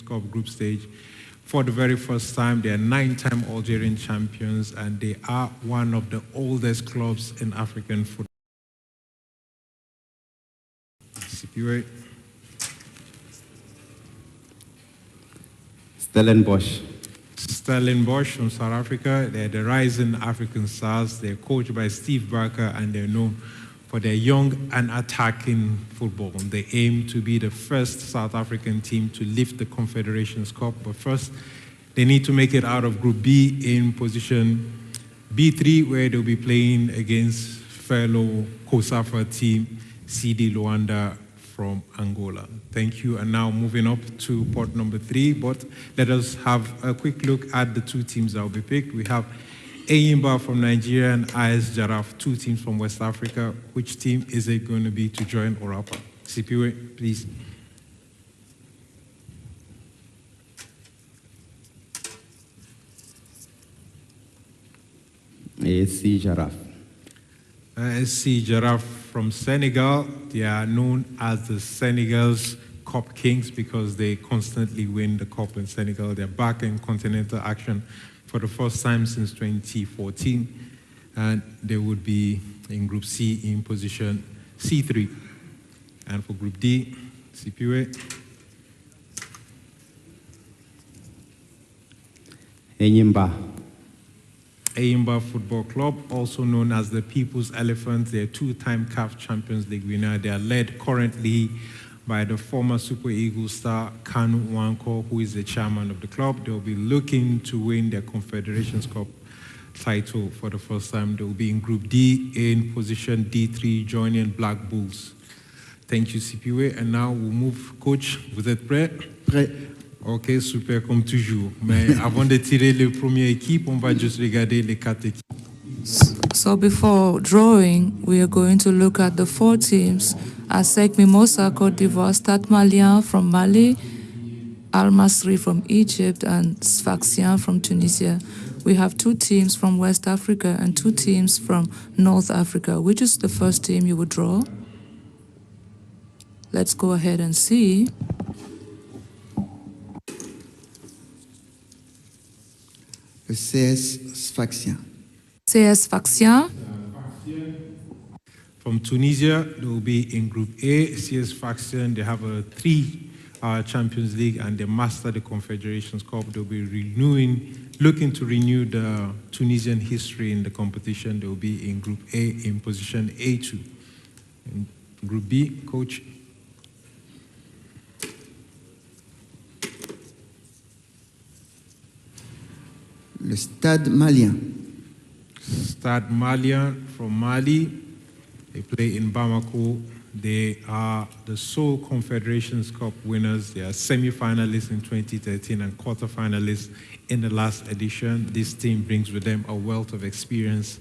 Cup group stage for the very first time. They are 9-time Algerian champions, and they are one of the oldest clubs in African football. CPA. Stellenbosch from South Africa. They're the rising African stars. They're coached by Steve Barker, and they're known for their young and attacking football. They aim to be the first South African team to lift the Confederation Cup, but first they need to make it out of Group B in position B3, where they'll be playing against fellow COSAFA team CD Luanda from Angola. Thank you. And now moving up to port number 3, but let us have a quick look at the two teams that will be picked. We have Eyimba from Nigeria and AS Giraffe, two teams from West Africa. Which team is it going to be to join Orapa? CPA, please. ASC Giraffe. ASC Giraffe from Senegal. They are known as the Senegal's Cup Kings because they constantly win the Cup in Senegal. They're back in continental action for the first time since 2014, and they would be in Group C in position C3. And for Group D, CPA. Eyimba Football Club, also known as the People's Elephants. They're two-time CAF Champions League winner. They are led currently by the former Super Eagles star Kanu Nwankwo, who is the chairman of the club. They'll be looking to win their Confederation Cup title for the first time. They'll be in Group D in position D3, joining Black Bulls. Thank you, CPA. And now we'll move. Coach, vous êtes prêt? Prêt. Ok, super, comme toujours. Mais avant de tirer les premières équipes, on va juste regarder les 4 équipes. So before drawing, we are going to look at the 4 teams. ASEC Mimosa, Côte d'Ivoire, Stade Malien from Mali, Al Masry from Egypt, and Sfaxien from Tunisia. We have 2 teams from West Africa and 2 teams from North Africa. Which is the first team you would draw? Let's go ahead and see. Le CS Sfaxien. CS Sfaxien. From Tunisia, they will be in Group A. CS Sfaxien, they have a 3 Champions League, and they master the Confederation Cup. They'll be looking to renew the Tunisian history in the competition. They will be in Group A in position A2. In Group B, coach. Le Stade Malien. Stade Malien from Mali. They play in Bamako. They are the sole Confederation Cup winners. They are semi-finalists in 2013 and quarter-finalists in the last edition. This team brings with them a wealth of experience,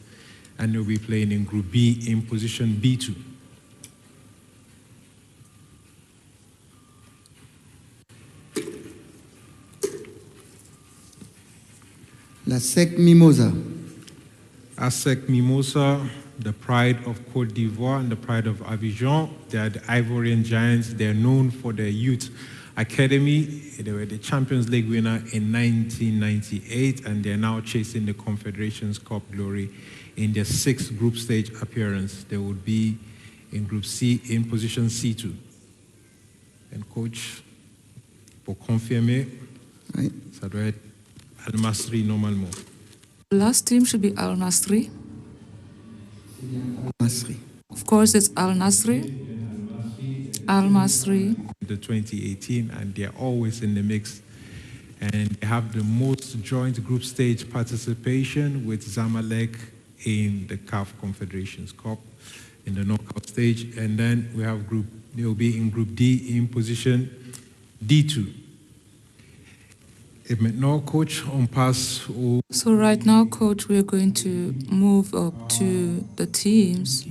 and they'll be playing in Group B in position B2. La SEC Mimosa. ASEC Mimosa, the pride of Côte d'Ivoire and the pride of Abidjan. They are the Ivorian Giants. They're known for their youth academy. They were the Champions League winner in 1998, and they're now chasing the Confederations Cup glory in their 6th group stage appearance. They would be in Group C in position C2. And coach, pour confirmer, Oui. ça doit être Al Masry normalement. The last team should be Al Masry. Masry. Of course, it's Al Masry. Al Masry. The 2018, and they're always in the mix. And they have the most joint group stage participation with Zamalek in the CAF Confederations Cup in the knockout stage. And then we have they'll be in Group D in position D2. Et maintenant, coach, on passe au... So right now, coach, we're going to move up to the teams,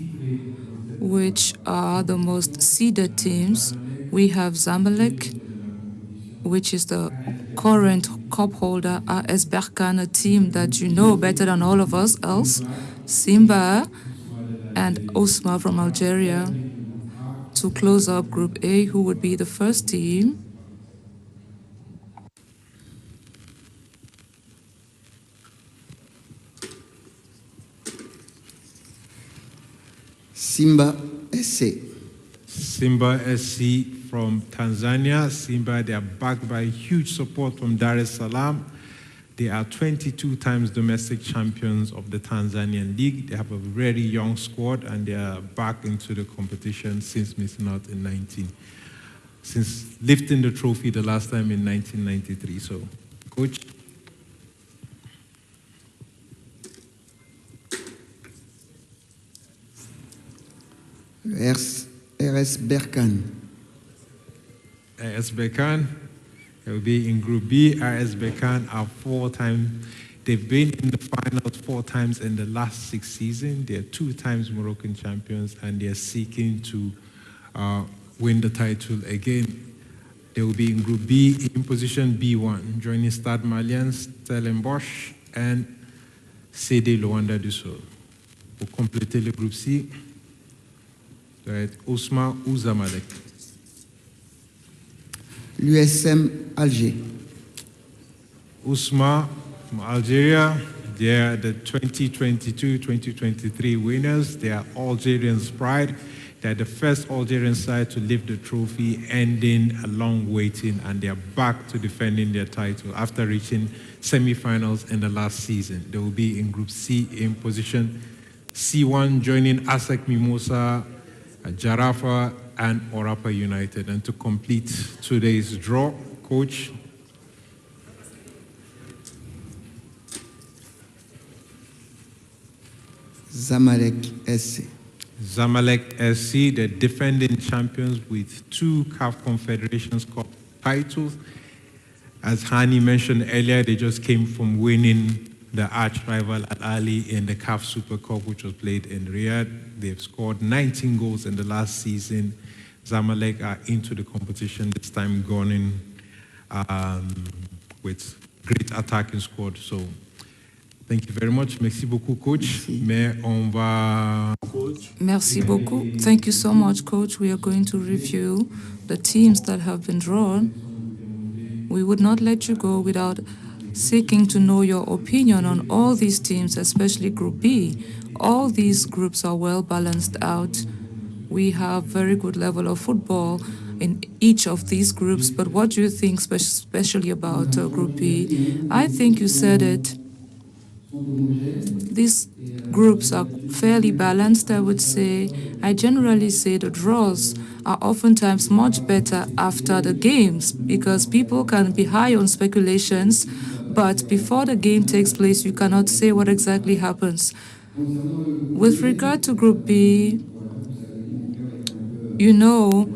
which are the most seeded teams. We have Zamalek, which is the current cup holder, AS Berkane, a team that you know better than all of us else, Simba, and Osma from Algeria. To close up Group A, who would be the first team? Simba SC. Simba SC from Tanzania. Simba, they are backed by huge support from Dar es Salaam. They are 22 times domestic champions of the Tanzanian League. They have a very young squad, and they are back into the competition since missing out since lifting the trophy the last time in 1993. So, Coach. RS Berkane. RS Berkane. They will be in Group B. RS Berkane are 4 times. They've been in the finals 4 times in the last 6 seasons. They are 2 times Moroccan champions, and they are seeking to win the title again. They will be in Group B in position B1, joining Stade Malien, Stellenbosch, and CD Luanda du Sol. Pour compléter le groupe C, ça va être Ousmane ou Zamalek. L'USM Alger. Ousmane from Algeria, they are the 2022-2023 winners. They are Algerians' pride. They are the first Algerian side to lift the trophy, ending a long waiting, and they are back to defending their title after reaching semi-finals in the last season. They will be in Group C in position C1, joining ASEC Mimosa, Jarafa, and Orapa United. And to complete today's draw, Coach. Zamalek SC. Zamalek SC, the defending champions with 2 CAF Confederation Cup titles. As Hani mentioned earlier, they just came from winning the arch rival Al Ahly in the CAF Super Cup, which was played in Riyadh. They've scored 19 goals in the last season. Zamalek are into the competition this time, going with great attacking squad. So, thank you very much. Merci beaucoup, Coach. Mais on va... Merci beaucoup. Thank you so much, Coach. We are going to review the teams that have been drawn. We would not let you go without seeking to know your opinion on all these teams, especially Group B. All these groups are well balanced out. We have very good level of football in each of these groups, but what do you think especially about Group B? I think you said it. These groups are fairly balanced, I would say. I generally say the draws are oftentimes much better after the games because people can be high on speculations, but before the game takes place, you cannot say what exactly happens. With regard to Group B, you know,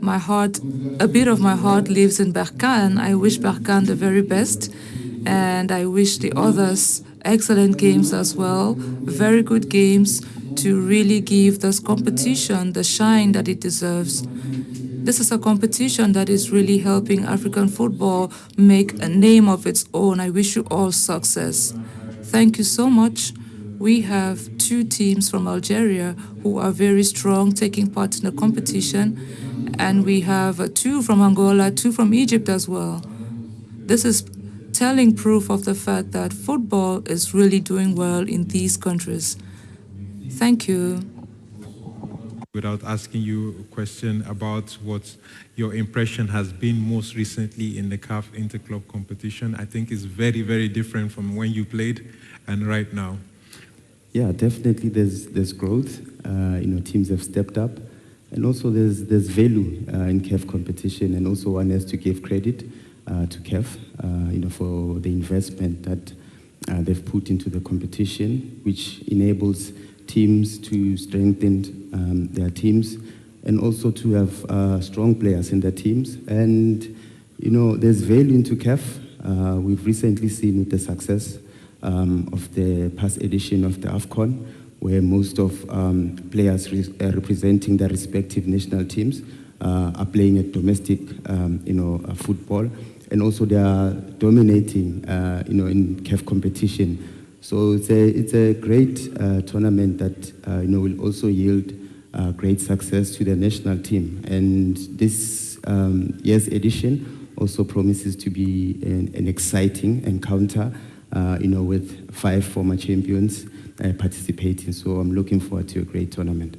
my heart, a bit of my heart lives in Berkane. I wish Berkane the very best, and I wish the others excellent games as well, very good games to really give this competition the shine that it deserves. This is a competition that is really helping African football make a name of its own. I wish you all success. Thank you so much. We have 2 teams from Algeria who are very strong, taking part in the competition, and we have 2 from Angola, 2 from Egypt as well. This is telling proof of the fact that football is really doing well in these countries. Thank you. Without asking you a question about what your impression has been most recently in the CAF Interclub competition, I think it's very, very different from when you played and right now. Yeah, definitely there's growth. Teams have stepped up. And also there's value in CAF competition, and also one has to give credit to CAF, for the investment that they've put into the competition, which enables teams to strengthen their teams and also to have strong players in their teams. And, there's value into CAF. We've recently seen with the success of the past edition of the AFCON, where most of players representing their respective national teams are playing at domestic, football. And also they are dominating, in CAF competition. So it's a great tournament that, will also yield great success to the national team. And this year's edition also promises to be an exciting encounter, with 5 former champions participating. So I'm looking forward to a great tournament.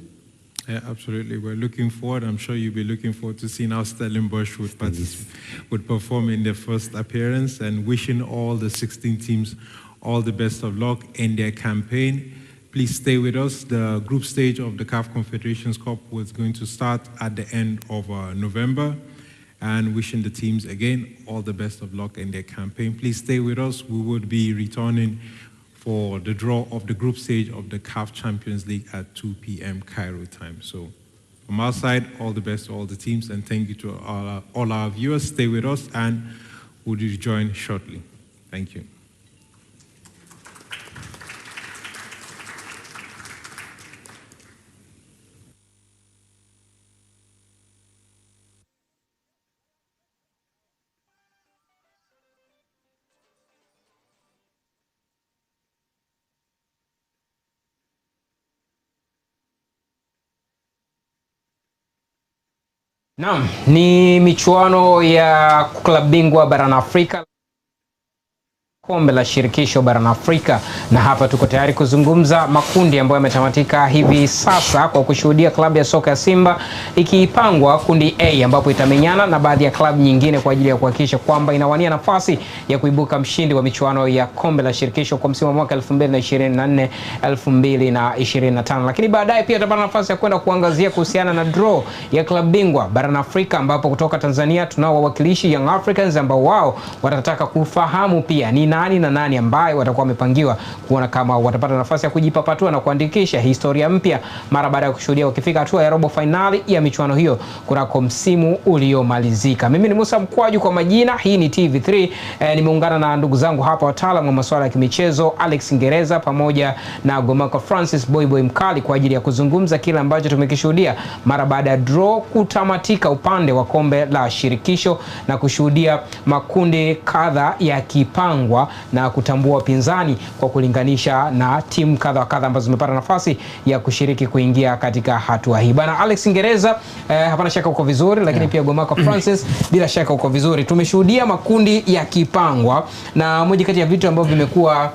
Yeah, absolutely. We're looking forward. I'm sure you'll be looking forward to seeing how Stellenbosch would perform in their first appearance, and wishing all the 16 teams all the best of luck in their campaign. Please stay with us. The group stage of the CAF Confederation Cup was going to start at the end of November, and wishing the teams again all the best of luck in their campaign. Please stay with us. We would be returning for the draw of the group stage of the CAF Champions League at 2 p.m. Cairo time. So from our side, all the best to all the teams, and thank you to all our viewers. Stay with us, and we'll rejoin shortly. Thank you. Naam, ni michuano ya klabu bingwa barani Afrika, kombe la shirikisho barani Afrika, na hapa tuko tayari kuzungumza makundi ambayo yametamatika hivi sasa kwa kushuhudia klabu ya soka ya Simba ikipangwa kundi A, ambapo itamenyana na baadhi ya klabu nyingine kwa ajili ya kuhakikisha kwamba inawania nafasi ya kuibuka mshindi wa michuano ya kombe la shirikisho kwa msimu wa mwaka 2024 2025. Lakini baadaye pia tutapata nafasi ya kwenda kuangazia kuhusiana na draw ya klabu bingwa barani Afrika, ambapo kutoka Tanzania tunao wawakilishi Young Africans ambao wao watataka kufahamu pia ni nani na nani ambaye watakuwa wamepangiwa kuona kama watapata nafasi ya kujipapatua na kuandikisha historia mpya mara baada ya kushuhudia wakifika hatua ya robo finali ya michuano hiyo kunako msimu uliomalizika. Mimi ni Musa Mkwaju kwa majina, hii ni TV3. Nimeungana na ndugu zangu hapa wataalamu wa masuala ya kimichezo, Alex Ngereza pamoja na Gomaka Francis Boyboy Mkali, kwa ajili ya kuzungumza kile ambacho tumekishuhudia mara baada ya draw kutamatika upande wa kombe la shirikisho na kushuhudia makundi kadha ya kipangwa na kutambua pinzani kwa kulinganisha na timu kadha kadha ambazo zimepata nafasi ya kushiriki kuingia katika hatua hii. Bana Alex Ngereza, hapana shaka uko vizuri, lakini pia Gomaka Francis bila shaka uko vizuri. Tumeshuhudia makundi ya kipangwa, na moja kati ya vitu ambavyo vimekuwa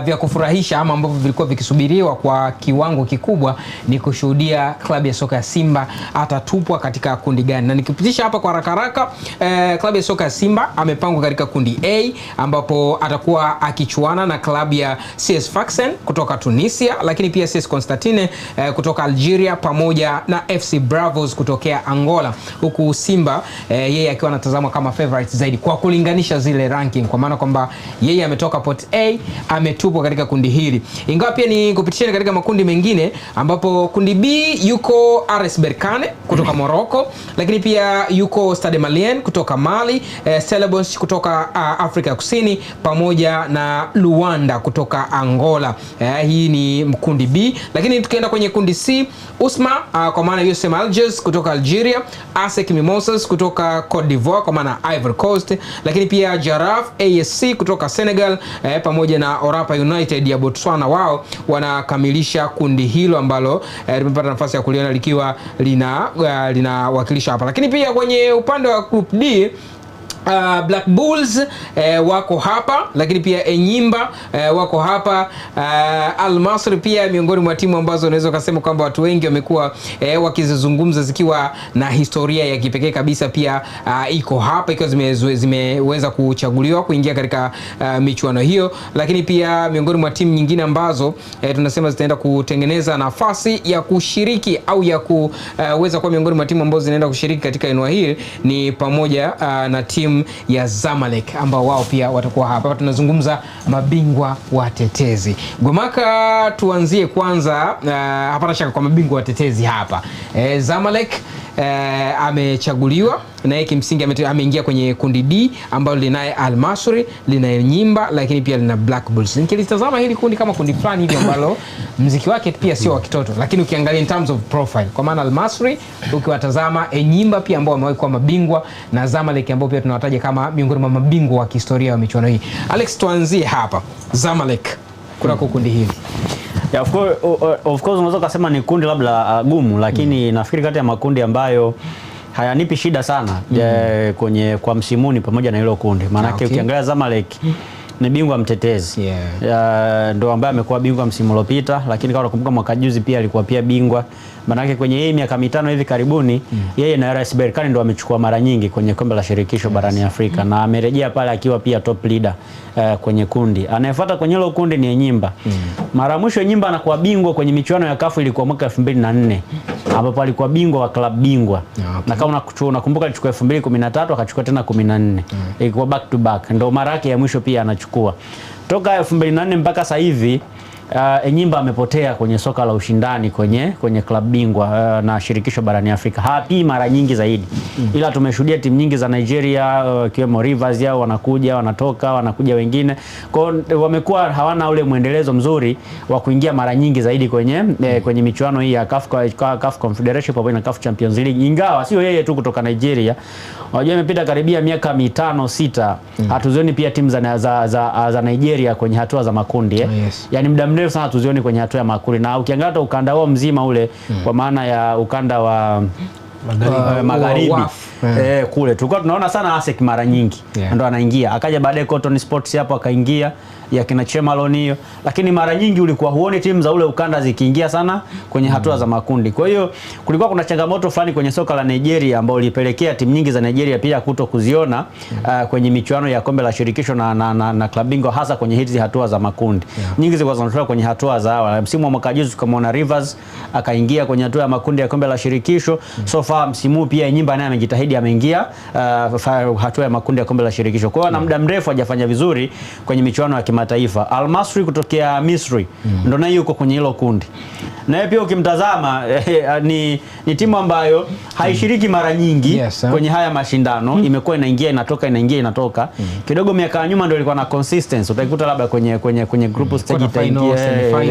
vya kufurahisha ama ambavyo vilikuwa vikisubiriwa kwa kiwango kikubwa ni kushuhudia klabu ya soka ya Simba atatupwa katika kundi gani. Na nikipitisha hapa kwa haraka klabu ya soka ya Simba amepangwa katika kundi A, ambapo atakuwa akichuana na klabu ya CS Sfaxien kutoka Tunisia, lakini pia CS Constantine kutoka Algeria pamoja na FC Bravos kutokea Angola, huku Simba yeye akiwa anatazamwa kama favorite zaidi kwa kulinganisha zile ranking, kwa maana kwamba yeye ametoka pot A ametupwa katika kundi hili. Ingawa pia ni kupitishana katika makundi mengine, ambapo kundi B yuko RS Berkane kutoka Morocco, lakini pia yuko Stade Malien kutoka Mali, Stellenbosch kutoka Afrika ya Kusini pamoja na Luanda kutoka Angola. Hii ni kundi B. Lakini tukienda kwenye kundi C, Usma kwa maana USM Alger kutoka Algeria, ASEC Mimosas kutoka Cote d'Ivoire kwa maana Ivory Coast, lakini pia Jaraf ASC kutoka Senegal pamoja na Orapa United ya Botswana, wao wanakamilisha kundi hilo ambalo limepata nafasi ya kuliona likiwa linawakilisha hapa. Lakini pia kwenye upande wa group D, Black Bulls wako hapa, lakini pia Enyimba wako hapa, Al Masry pia miongoni mwa timu ambazo unaweza kusema kwamba watu wengi wamekuwa wakizungumza zikiwa na historia ya kipekee kabisa, pia iko hapa ikiwa zimeweza kuchaguliwa kuingia katika michuano hiyo. Lakini pia miongoni mwa timu nyingine ambazo tunasema zitaenda kutengeneza nafasi ya kushiriki au ya kuweza kuwa miongoni mwa timu ambazo zinaenda kushiriki katika eneo hili ni pamoja na timu ya Zamalek ambao wao pia watakuwa hapa. Tunazungumza mabingwa watetezi. Gomaka, tuanzie kwanza hapana shaka kwa mabingwa watetezi hapa. Zamalek amechaguliwa na yeye kimsingi ameingia kwenye kundi D ambalo linaye Al Masry, lina Nyimba, lakini pia lina Black Bulls. Nikilitazama hili kundi kama kundi fulani hivi ambalo muziki wake pia sio wa kitoto, lakini ukiangalia in terms of profile, kwa maana Al Masry ukiwatazama, Nyimba pia ambao wamewahi kuwa mabingwa, na Zamalek ambao pia tunawataja kama miongoni mwa mabingwa wa kihistoria wa michuano hii. Alex, tuanzie hapa Zamalek kunako kundi hili. Yeah, of course unaweza kusema ni kundi labda gumu, lakini nafikiri kati ya makundi ambayo hayanipi shida sana kwenye kwa msimuni pamoja na hilo kundi. Maana ukiangalia Zamalek ni bingwa mtetezi. Ndio ambaye amekuwa bingwa msimu uliopita, lakini kama unakumbuka mwaka juzi pia alikuwa pia bingwa. Maana kwenye hii miaka mitano hivi karibuni yeye na RS Berkane ndio amechukua mara nyingi kwenye kombe la shirikisho barani Afrika na amerejea pale akiwa pia top leader kwenye kundi. Anayefuata kwenye hilo kundi ni Enyimba. Mara mwisho Enyimba anakuwa bingwa kwenye michuano ya CAF ilikuwa mwaka 2004 ambapo alikuwa bingwa wa club bingwa. Na kama unakumbuka alichukua 2013 akachukua tena 14. Ilikuwa back to back. Ndio mara yake ya mwisho pia anachukua. Toka 2004 mpaka sasa hivi Enyimba amepotea kwenye soka la ushindani kwenye club bingwa na shirikisho barani Afrika. Hapi mara nyingi zaidi. Ila tumeshuhudia timu nyingi za Nigeria kiwemo Rivers yao wanakuja, wanatoka, wanakuja wengine. Kwa wamekuwa hawana ule muendelezo mzuri wa kuingia mara nyingi zaidi kwenye michuano hii ya CAF Confederation Cup na CAF Champions League. Ingawa sio yeye tu kutoka Nigeria. Unajua imepita karibia miaka 5-6 hatuzioni pia timu za Nigeria kwenye hatua za makundi Yaani muda mrefu sana tuzioni kwenye hatua ya makundi. Na ukiangalia ukanda wao mzima ule kwa maana ya ukanda wa magharibi kule tulikuwa tunaona sana ASEC mara nyingi ndo anaingia, akaja baadaye Cotton Sports hapo akaingia ya kina Chemalon hiyo, lakini mara nyingi ulikuwa huoni timu za ule ukanda zikiingia sana kwenye hatua za makundi. Kwa hiyo kulikuwa kuna changamoto fulani kwenye soka la Nigeria ambao ilipelekea timu nyingi za Nigeria pia kuto kuziona kwenye michuano ya kombe la shirikisho na club bingwa hasa kwenye hizi hatua za makundi. Nyingi zilikuwa zinatoka kwenye hatua za awali. Msimu wa mwaka juzi tukamwona Rivers akaingia kwenye hatua ya makundi ya kombe la shirikisho. So far msimu pia Enyimba naye amejitahidi ameingia hatua ya makundi ya kombe la shirikisho. Kwa hiyo na muda mrefu hajafanya vizuri kwenye michuano ya kimataifa. Al Masry kutokea Misri ndo naye yuko kwenye hilo kundi. Na pia ukimtazama ni timu ambayo haishiriki mara nyingi kwenye haya mashindano. Imekuwa inaingia inatoka inaingia inatoka. Kidogo miaka ya nyuma ndio ilikuwa na consistency. Utaikuta labda kwenye group stage itaingia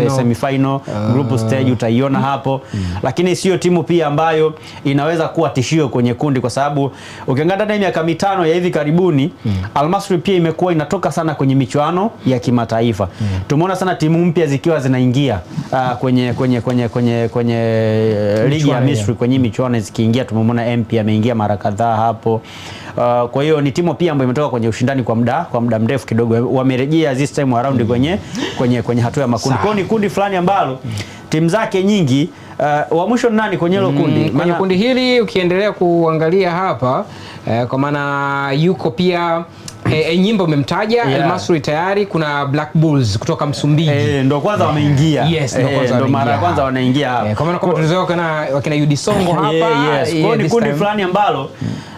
semi-final, group stage utaiona hapo. Lakini sio timu pia ambayo inaweza kuwa tishio kwenye kundi, kwa sababu ukiangalia ndani ya miaka mitano ya hivi karibuni Al Masry pia imekuwa inatoka sana kwenye michuano ya kimataifa. Tumeona sana timu mpya zikiwa zinaingia kwenye ligi ya Misri kwenye michuano zikiingia. Tumemwona MP ameingia mara kadhaa hapo. Kwa hiyo ni timu pia ambayo imetoka kwenye ushindani kwa muda mrefu kidogo. Wamerejea this time around kwenye hatua ya makundi. Kwa hiyo ni kundi fulani ambalo timu zake nyingi wa mwisho nani kwenye hilo kundi? Kwenye kundi hili ukiendelea kuangalia hapa kwa maana yuko pia Enyimba umemtaja, Al Masry tayari, kuna Black Bulls kutoka Msumbiji. Ndio kwanza wameingia. Ndio mara ya kwanza wanaingia hapa. Kwa maana kama tulizoea wakina Yudi Songo hapa. Kwa ni kundi fulani ambalo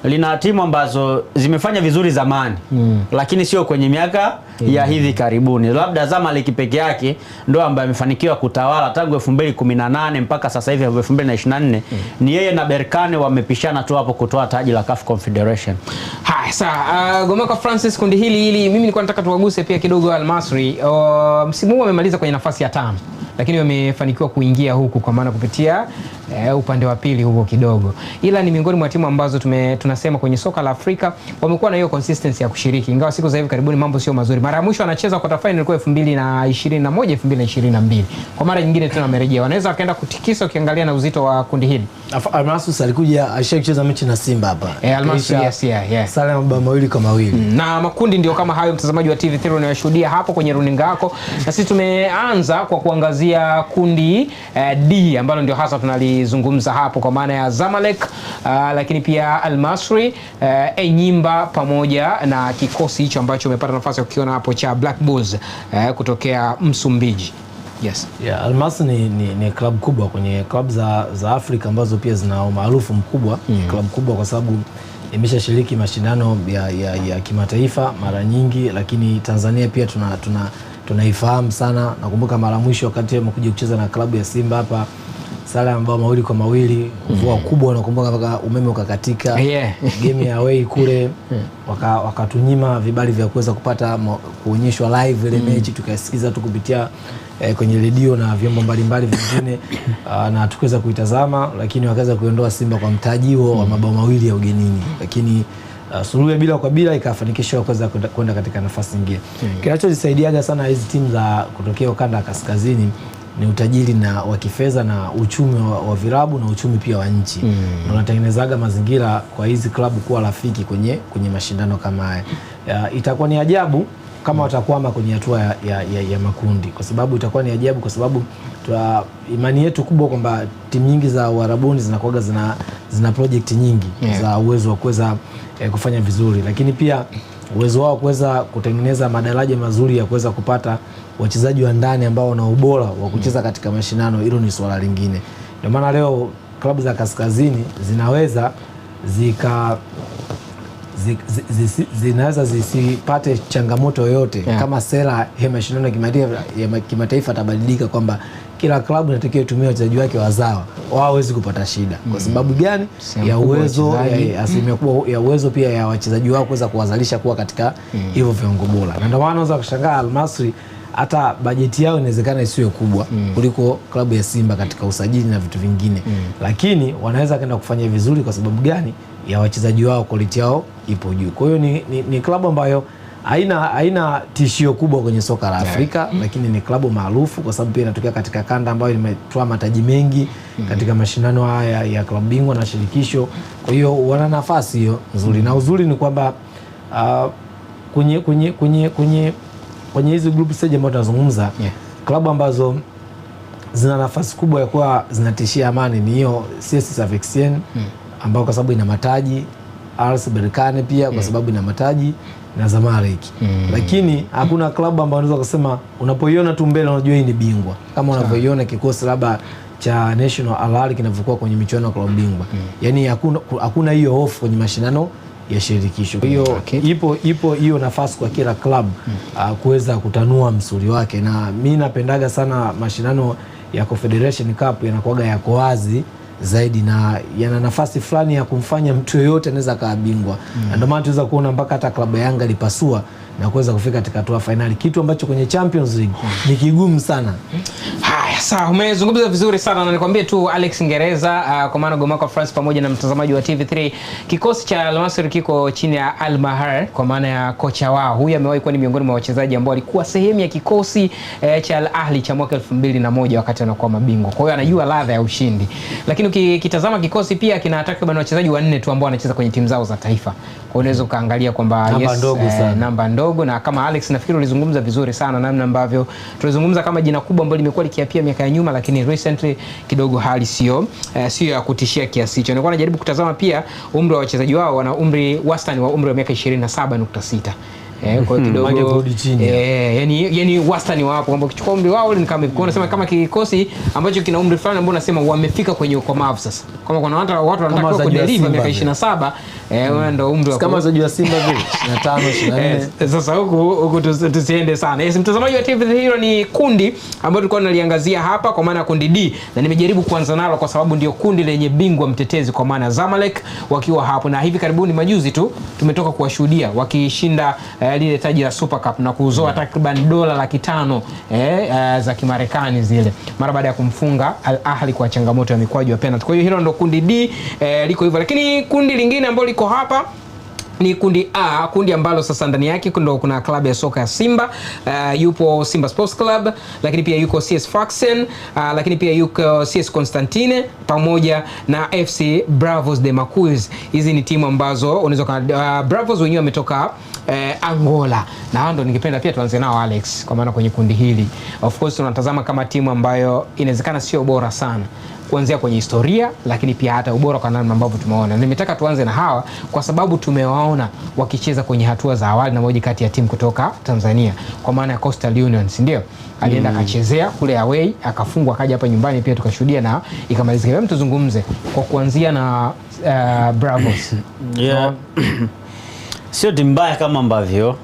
lina timu ambazo zimefanya vizuri zamani lakini sio kwenye miaka ya hivi karibuni. Labda Zamalek peke yake ndio ambaye amefanikiwa kutawala tangu 2018 mpaka sasa hivi 2024. Ni yeye na Berkane wamepishana tu hapo kutoa taji la CAF Confederation. Haya sasa Gomeka Francis, kundi hili mimi nilikuwa nataka tuwaguse pia kidogo Al Masry. Msimu huu amemaliza kwenye nafasi ya 5 lakini wamefanikiwa kuingia huku kwa maana kupitia upande wa pili huko kidogo. Ila ni miongoni mwa timu ambazo tunasema kwenye soka la Afrika wamekuwa na hiyo consistency ya kushiriki. Ingawa siku za hivi karibuni mambo sio mazuri. Mara ya mwisho anacheza quarter final ilikuwa 2021 2022. Kwa mara nyingine tena wamerejea. Wanaweza wakaenda kutikisa ukiangalia na uzito wa kundi hili. Al Masry alikuja alishacheza mechi na Simba hapa. Al Masry yes. Sare mabao 2-2. Na makundi ndio kama hayo, mtazamaji wa TV3 unayoshuhudia hapo kwenye runinga yako. Na sisi tumeanza kwa kuangazia kundi D ambalo ndio hasa tunalizungumza hapo kwa maana ya Zamalek, lakini pia Al Masry, Enyimba pamoja na kikosi hicho ambacho umepata nafasi ya kukiona hapo cha Black Bulls kutokea Msumbiji. Yes. Al Masry ni club kubwa kwenye club za Afrika ambazo pia zina umaarufu mkubwa. Club kubwa kwa sababu imeshashiriki mashindano ya kimataifa mara nyingi, lakini Tanzania pia tunaifahamu sana. Nakumbuka mara mwisho wakati amekuja kucheza na klabu ya Simba hapa, sare mabao 2-2, mvua kubwa, nakumbuka mpaka umeme ukakatika. Game ya away kule wakatunyima vibali vya kuweza kupata kuonyeshwa live ile mechi, tukasikiza tu kupitia kwenye redio na vyombo mbalimbali vingine na tukaweza kuitazama, lakini wakaweza kuondoa Simba kwa mtaji wa mabao 2 ya ugenini, lakini suluhu bila kwa bila ikafanikishwa kuweza kwenda katika nafasi nyingine. Kinachozisaidiaga sana hizi timu za kutokea ukanda kaskazini ni utajiri na wa kifedha na uchumi wa virabu na uchumi pia wa nchi. Na unatengenezaga mazingira kwa hizi klabu kuwa rafiki kwenye mashindano kama haya. Itakuwa ni ajabu kama watakwama kwenye hatua ya makundi, kwa sababu itakuwa ni ajabu, kwa sababu imani yetu kubwa kwamba timu nyingi za Uarabuni zinakuwa zina project nyingi za uwezo wa kuweza kufanya vizuri, lakini pia uwezo wao kuweza kutengeneza madaraja mazuri ya kuweza kupata wachezaji wa ndani ambao wana ubora wa kucheza katika mashindano. Hilo ni swala lingine. Ndio maana leo klabu za kaskazini zinaweza zinaweza zisipate changamoto yoyote kama sera ya mashindano ya kimataifa tabadilika, kwamba kila klabu inatakiwa itumie wachezaji wake wazawa, wao hawezi kupata shida. Kwa sababu gani? Ya uwezo, asilimia kubwa ya uwezo pia ya wachezaji wao kuweza kuwazalisha kuwa katika hivyo viwango bora. Na ndio maana unaweza kushangaa Al-Masry hata bajeti yao inawezekana isiwe kubwa kuliko klabu ya Simba katika usajili na vitu vingine, lakini wanaweza kwenda kufanya vizuri. Kwa sababu gani? Ya wachezaji wao, quality yao ipo juu. Kwa hiyo ni klabu ambayo haina tishio kubwa kwenye soka la Afrika, lakini ni klabu maarufu kwa sababu pia inatokea katika kanda ambayo imetoa mataji mengi katika mashindano haya ya klabu bingwa na shirikisho. Kwa hiyo wana nafasi hiyo nzuri, na uzuri ni kwamba kwenye hizi group stage ambazo tunazungumza, klabu ambazo zina nafasi kubwa ya kuwa zinatishia amani ni hiyo CS Sfaxien ambao kwa sababu ina mataji, RS Berkane pia kwa sababu ina mataji, na Zamalek. Lakini hakuna klabu ambayo unaweza kusema unapoiona tu mbele unajua hii ni bingwa, kama unavyoiona kikosi labda cha National Al Ahly kinavyokuwa kwenye michuano ya klabu bingwa. Yaani hakuna hiyo hofu kwenye mashindano ya shirikisho. Kwa hiyo ipo hiyo nafasi kwa kila klabu kuweza kutanua msuli wake, na mimi napendaga sana mashindano ya Confederation Cup, yanakuwa yako wazi zaidi na yana nafasi fulani ya kumfanya mtu yoyote anaweza kaa bingwa. Na ndio maana tunaweza kuona mpaka hata klabu ya Yanga ilipasua na kuweza kufika katika hatua finali, kitu ambacho kwenye Champions League ni kigumu sana. Haya, sawa, umezungumza vizuri sana, na nikwambie tu Alex Ngereza, kwa maana Gomaka France pamoja na mtazamaji wa TV3, kikosi cha Al-Masry kiko chini ya Al-Mahar kwa maana ya kocha wao. Huyu amewahi kuwa ni miongoni mwa wachezaji ambao walikuwa sehemu ya kikosi cha Al Ahly cha mwaka 2001 wakati anakuwa mabingwa. Kwa hiyo anajua ladha ya ushindi. Lakini ukitazama kikosi pia kina takriban wachezaji 4 tu ambao wanacheza kwenye timu zao za taifa. Kwa unaweza ukaangalia kwamba namba ndogo, na kama Alex nafikiri ulizungumza vizuri sana namna ambavyo tulizungumza kama jina kubwa ambalo limekuwa likiapia miaka ya nyuma, lakini recently kidogo hali sio ya kutishia kiasi hicho. Nilikuwa najaribu kutazama pia umri wa wachezaji wao, wana wastani wa umri wa miaka 27.6. Kwa kidogo yani wastani wao kwamba ukichukua umri wao ni kama unasema kama kikosi ambacho kina umri fulani ambao unasema wamefika kwenye ukomavu sasa. Kama kuna watu wanataka kudeliver miaka 27, ndio umri wa kama wachezaji wa Simba vile 25 24. Sasa huku tusiende sana. Yes, mtazamaji wa TV hilo ni kundi ambalo tulikuwa tunaliangazia hapa kwa maana kundi D, na nimejaribu kuanza nalo kwa sababu ndio kundi lenye bingwa mtetezi kwa maana Zamalek wakiwa hapo, na hivi karibuni majuzi tu tumetoka kuwashuhudia wakishinda lile taji la Super Cup na kuzoa takriban $500 za Kimarekani zile mara baada ya kumfunga Al Ahly kwa changamoto ya mikwaju ya penalty. Kwa hiyo hilo ndo kundi D liko hivyo, lakini kundi lingine ambalo liko hapa ni kundi A, kundi ambalo sasa ndani yake ndo kuna klabu ya soka ya Simba, yupo Simba Sports Club, lakini pia yuko CS Sfaxien, lakini pia yuko CS Constantine pamoja na FC Bravos de Maquis. Hizi ni timu ambazo unaweza Bravos wenyewe wametoka Angola, na hao ndo ningependa pia tuanze nao Alex, kwa maana kwenye kundi hili of course tunatazama kama timu ambayo inawezekana sio bora sana kuanzia kwenye historia, lakini pia hata ubora kwa namna ambavyo tumeona. Nimetaka tuanze na hawa kwa sababu tumewaona wakicheza kwenye hatua za awali na moja kati ya timu kutoka Tanzania kwa maana ya Coastal Union, si ndio? Alienda akachezea kule away, akafungwa, akaja hapa nyumbani pia tukashuhudia na ikamalizika. Hebu tuzungumze kwa kuanzia na Bravos. Sio timu mbaya kama ambavyo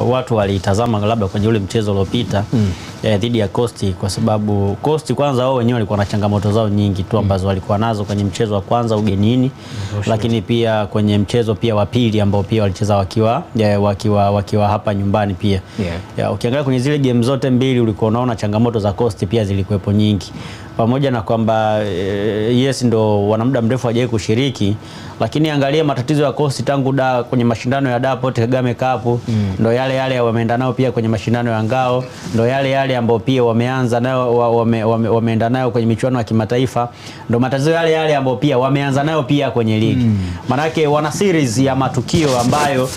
watu walitazama labda kwenye ule mchezo uliopita dhidi ya Coast, kwa sababu Coast kwanza wao wenyewe walikuwa na changamoto zao nyingi tu ambazo walikuwa nazo kwenye mchezo wa kwanza ugenini, lakini pia kwenye mchezo pia wa pili ambao pia walicheza wakiwa hapa nyumbani pia. Ukiangalia kwenye zile game zote mbili ulikuwa unaona changamoto za Coast pia zilikuwepo nyingi. pamoja na kwamba yes ndo wana muda mrefu hawajawahi kushiriki, lakini angalia matatizo ya Coast tangu kwenye mashindano ya Pote Kagame Cup, ndo yale wameenda nao pia kwenye mashindano ya Ngao, ndo yale ambao pia wameanza nayo wameenda nayo kwenye michuano ya kimataifa, ndo matatizo yale ambao pia wameanza nayo pia kwenye ligi. Manake wana series ya matukio ambayo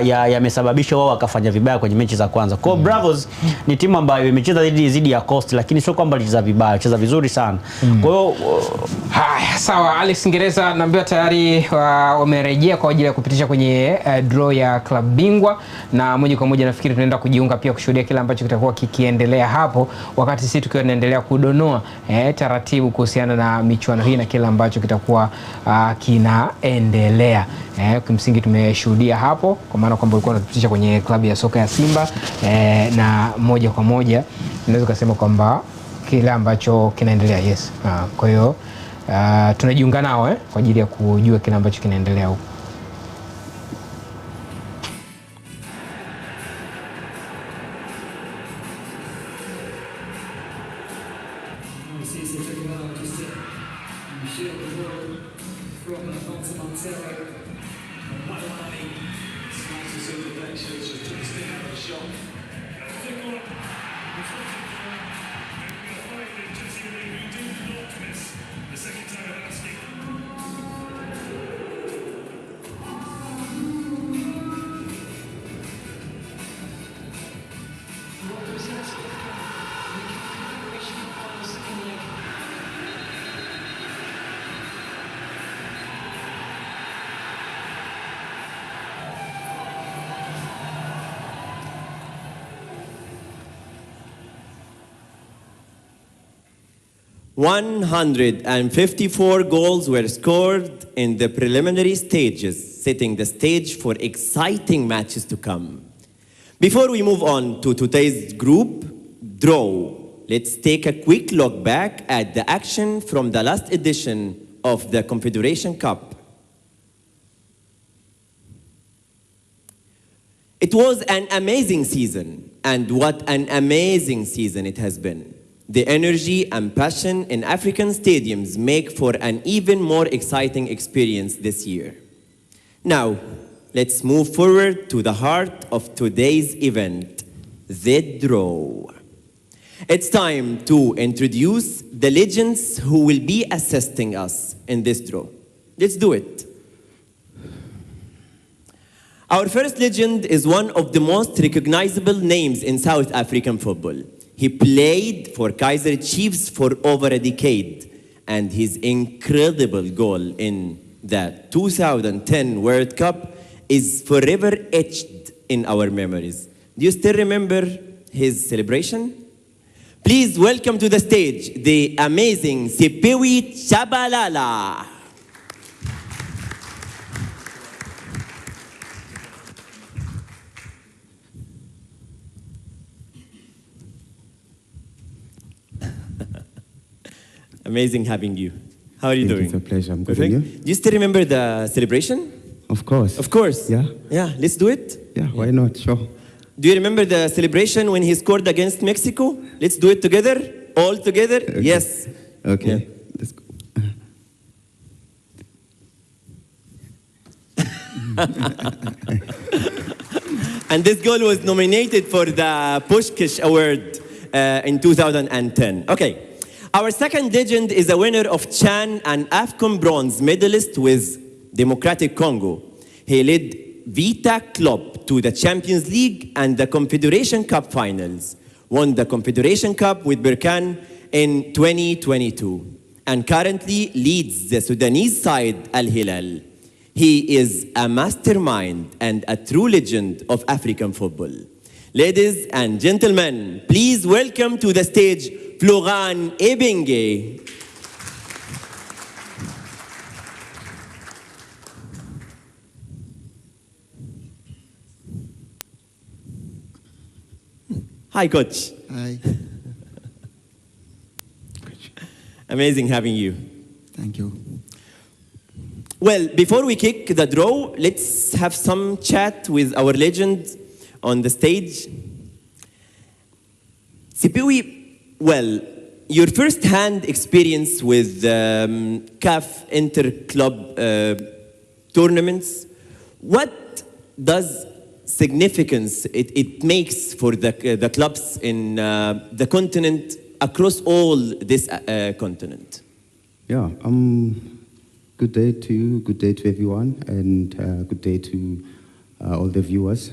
yamesababisha wao wakafanya vibaya kwenye mechi za kwanza. Kwa Bravos ni timu ambayo imecheza dhidi ya Coast, lakini sio kwamba ilicheza vibaya, cheza vizuri sana. Kwa hiyo haya, sawa. Alex Ngereza naambiwa tayari wamerejea kwa ajili ya kupitisha kwenye draw ya club bingwa, na moja kwa moja nafikiri tunaenda kujiunga pia kushuhudia kile ambacho kitakuwa kikiendelea hapo, wakati sisi tukiwa tunaendelea kudonoa taratibu kuhusiana na michuano hii na kile ambacho kitakuwa kinaendelea. Kimsingi tumeshuhudia hapo, kwa maana kwamba walikuwa wanatupitisha kwenye klabu ya soka ya Simba, na moja kwa moja naweza kusema kwamba kile ambacho kinaendelea. Yes. Kwa hiyo tunajiunga nao kwa ajili ya kujua kile ambacho kinaendelea huko. $154 goals were scored in the preliminary stages, setting the stage for exciting matches to come. Before we move on to today's group draw, let's take a quick look back at the action from the last edition of the Confederation Cup. It was an amazing season, and what an amazing season it has been. The energy and passion in African stadiums make for an even more exciting experience this year. Now, let's move forward to the heart of today's event, the draw. It's time to introduce the legends who will be assisting us in this draw. Let's do it. Our first legend is one of the most recognizable names in South African football. He played for Kaizer Chiefs for over a decade, and his incredible goal in the 2010 World Cup is forever etched in our memories. Do you still remember his celebration? Please welcome to the stage the amazing Sipewi Chabalala. Amazing having you. How are you doing? It's a pleasure. I'm good. Perfect. And you? Do you still remember the celebration? Of course. Of course. Yeah. Yeah, let's do it. Yeah, why not? Sure. Do you remember the celebration when he scored against Mexico? Let's do it together. All together. Okay. Yes. Okay. Yeah. Let's go. And this goal was nominated for the Pushkish Award in 2010. Okay. Our second legend is a winner of Chan and AFCON bronze medalist with Democratic Congo. He led Vita Club to the Champions League and the Confederation Cup finals, won the Confederation Cup with Berkane in 2022, and currently leads the Sudanese side Al Hilal. He is a mastermind and a true legend of African football. Ladies and gentlemen, please welcome to the stage Florent Ebenge. Hi, Coach. Hi. Amazing having you. Thank you. Well, before we kick the draw, let's have some chat with our legend on the stage. Sipewi, well, your first-hand experience with CAF inter-club tournaments, what does significance it makes for the clubs in the continent across all this continent? Yeah, good day to you, good day to everyone, and good day to all the viewers.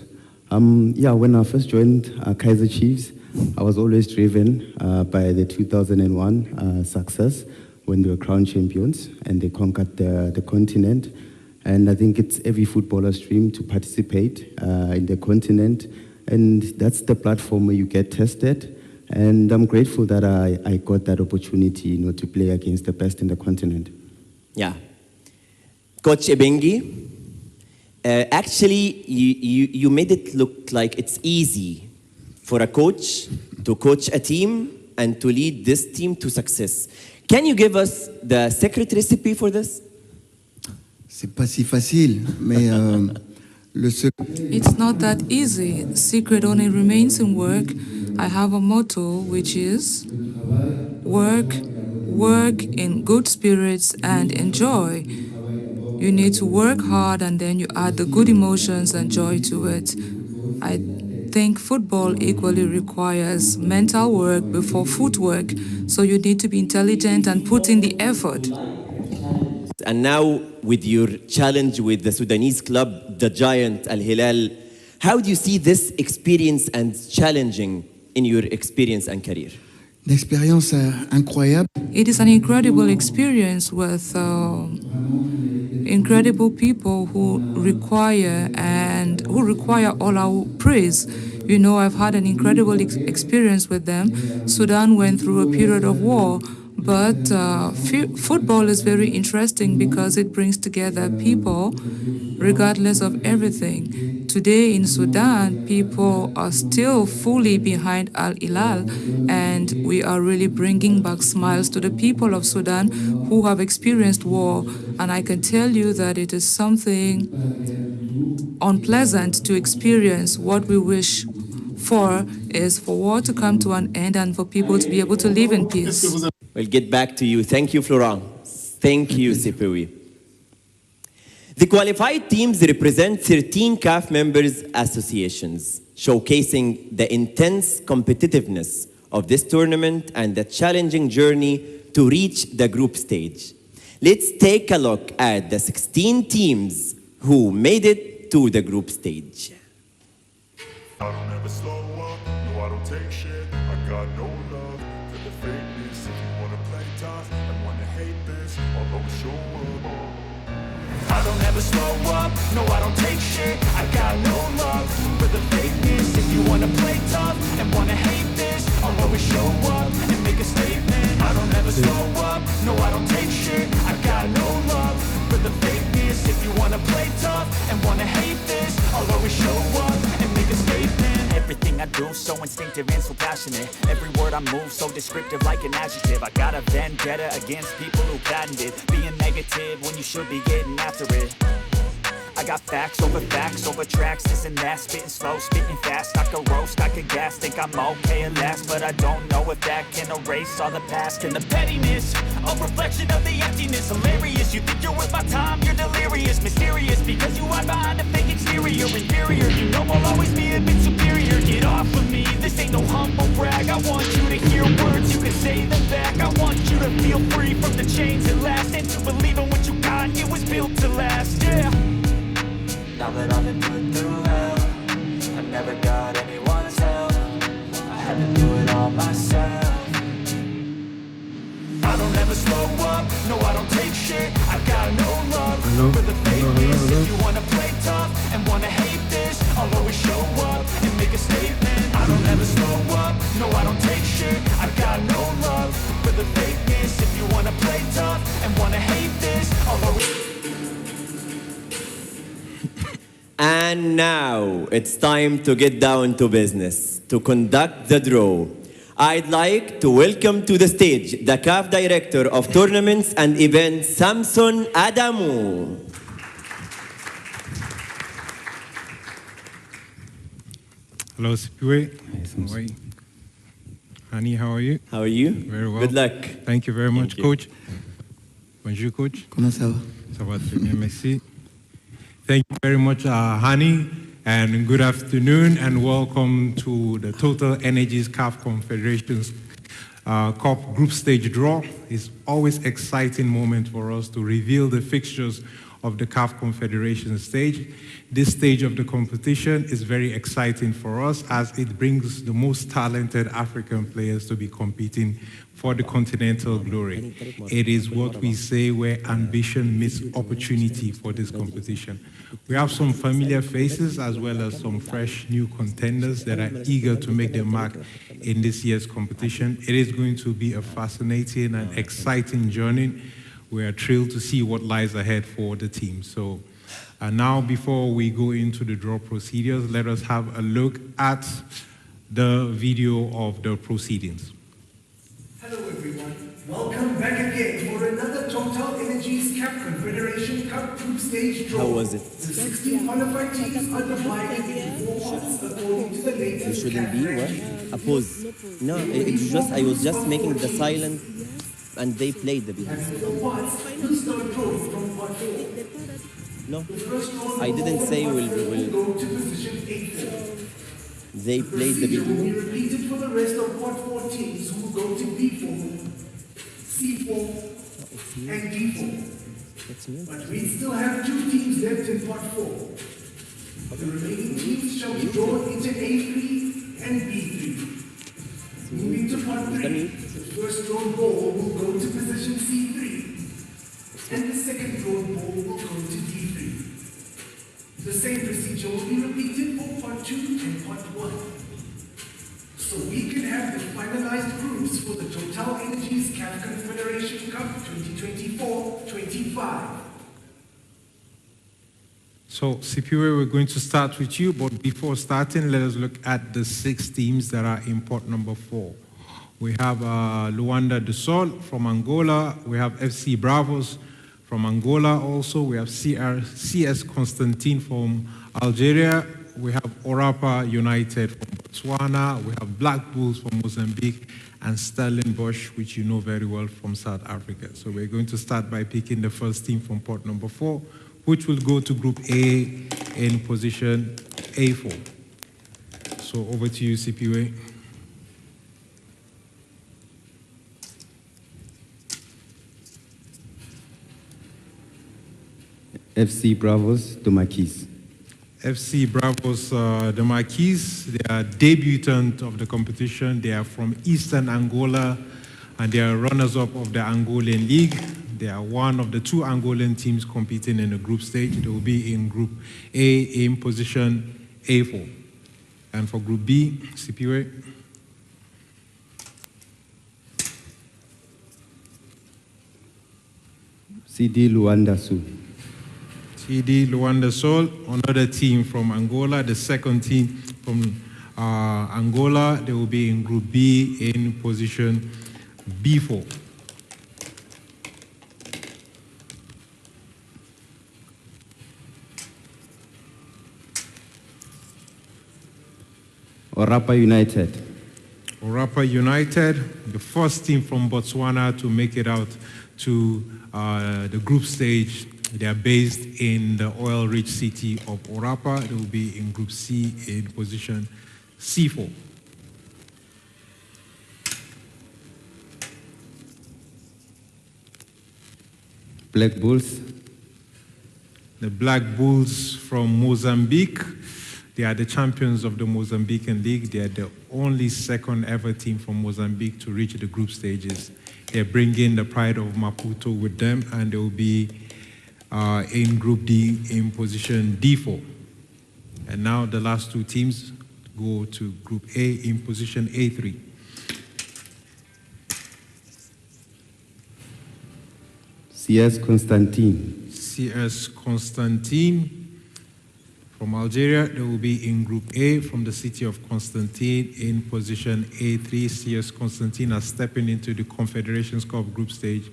Yeah, when I first joined Kaizer Chiefs, I was always driven by the 2001 success when they were crowned champions and they conquered the continent. And I think it's every footballer's dream to participate in the continent. And that's the platform where you get tested. And I'm grateful that I got that opportunity, to play against the best in the continent. Yeah. Coach Ebengi, actually, you made it look like it's easy for a coach to coach a team and to lead this team to success. Can you give us the secret recipe for this? C'est pas si facile, mais It's not that easy. The secret only remains in work. I have a motto, which is work in good spirits and enjoy. You need to work hard and then you add the good emotions and joy to it. I think football equally requires mental work before footwork, so you need to be intelligent and put in the effort. And now with your challenge with the Sudanese club, the giant Al Hilal, how do you see this experience and challenging in your experience and career? l'expérience incroyable. It is an incredible experience with incredible people who require all our praise. I've had an incredible experience with them. Sudan went through a period of war, but football is very interesting because it brings together people regardless of everything. Today in Sudan, people are still fully behind Al Hilal, and we are really bringing back smiles to the people of Sudan who have experienced war. And I can tell you that it is something unpleasant to experience. What we wish for is for war to come to an end and for people to be able to live in peace. We'll get back to you. Thank you, Florent. Thank you, Sipewi. The qualified teams represent 13 CAF members associations, showcasing the intense competitiveness of this tournament and the challenging journey to reach the group stage. Let's take a look at the 16 teams who made it to the group stage. I don't ever slow up, no I don't take shit. I got no love for the fakeness. If you wanna play tough and wanna hate this, I'll always show up. I don't ever slow up, no I don't take shit. I got no love for the fakeness. If you wanna play tough and wanna hate this, I'll always show up and make a statement. I don't ever slow up, no I don't take shit. I got no love for the fakeness. If you wanna play tough and wanna hate this, I'll always show up and make a statement. Everything I do so instinctive and so passionate. Every word I move so descriptive like an adjective. I got a vendetta against people who patented being negative when you should be getting after it. I got facts over tracks, this and that. Spitting slow, spitting fast. I could roast, I could gas. Think I'm okay at last, but I don't know if that can erase all the past. And the pettiness, a reflection of the emptiness. Hilarious, you think you're worth my time, you're delirious. Mysterious, because you hide behind a fake exterior. Inferior, you know I'll always be a bit superior. Get off of me, this ain't no humble brag. I want you to hear words, you can say them back. I want you to feel free from the chains that last, and to believe in what you got, it was built to last, yeah. Now that I've been put through hell, I never got anyone's help. I had to do it all myself. I don't ever slow up, no I don't take shit. I got no love for the fakeness. If you wanna play tough and wanna hate this, I'll always show up and make a statement. I don't ever slow up, no I don't take shit. I got no love for the fakeness. If you wanna play tough and wanna hate this, I'll always. And now it's time to get down to business, to conduct the draw. I'd like to welcome to the stage the CAF Director of Tournaments and Events, Samson Adamu. Hello, Sipewi. How are you? Hani, how are you? How are you? Very well. Good luck. Thank you very much, you. Coach. Bonjour, Coach. Comment ça va? Ça va très bien, merci. Thank you very much, Hani, and good afternoon, and welcome to the Total Energies CAF Confederations Cup group stage draw. It's always an exciting moment for us to reveal the fixtures of the CAF Confederation stage. This stage of the competition is very exciting for us as it brings the most talented African players to be competing for the continental glory. It is what we say where ambition meets opportunity for this competition. We have some familiar faces as well as some fresh new contenders that are eager to make their mark in this year's competition. It is going to be a fascinating and exciting journey. We are thrilled to see what lies ahead for the team. So now, before we go into the draw procedures, let us have a look at the video of the proceedings. Hello everyone, welcome back again for another Total Energies CAF Confederation Cup group stage draw. How was it? The 16 qualified teams are divided into 4 parts according to the latest. It shouldn't be what? A pause. No, I was just making the silent, and they played the video. We'll start drawing from part 4. No, I didn't say we'll. Go to position 8-4. They played the Procedure will be video. repeated for the rest of part 4 teams who will go to B4, C4, and D4. But we still have 2 teams left in part 4. The remaining teams shall be drawn into A3 and B3. Moving to part 3, the first drawn ball will go to position C3, and the second drawn ball will go to D3. The same procedure will be repeated for part 2 and part 1. So we can have the finalized groups for the Total Energies CAF Confederation Cup 2024-25. So, Sipiwe, we're going to start with you, but before starting, let us look at the 6 teams that are in pot number 4. We have Luanda de Sol from Angola. We have FC Bravos from Angola also. We have CS Constantine from Algeria. We have Orapa United from Botswana. We have Black Bulls from Mozambique and Stellenbosch, which you know very well, from South Africa. So we're going to start by picking the first team from pot number 4, which will go to Group A in position A4. So over to you, CPA. FC Bravos, the Marquis. FC Bravos, the Marquis, they are debutant of the competition. They are from Eastern Angola, and they are runners-up of the Angolan League. They are one of the 2 Angolan teams competing in the group stage. They will be in Group A in position A4. And for Group B, CPA. CD Luanda Sul. CD Luanda Sol, another team from Angola, the second team from Angola. They will be in Group B in position B4. Orapa United. Orapa United, the first team from Botswana to make it out to the group stage. They are based in the oil-rich city of Orapa. They will be in Group C in position C4. Black Bulls. The Black Bulls from Mozambique. They are the champions of the Mozambican League. They are the only second ever team from Mozambique to reach the group stages. They're bringing the pride of Maputo with them, and they will be in Group D in position D4. And now the last 2 teams go to Group A in position A3. CS Constantine. CS Constantine from Algeria. They will be in Group A from the city of Constantine in position A3. CS Constantine are stepping into the Confederation Cup group stage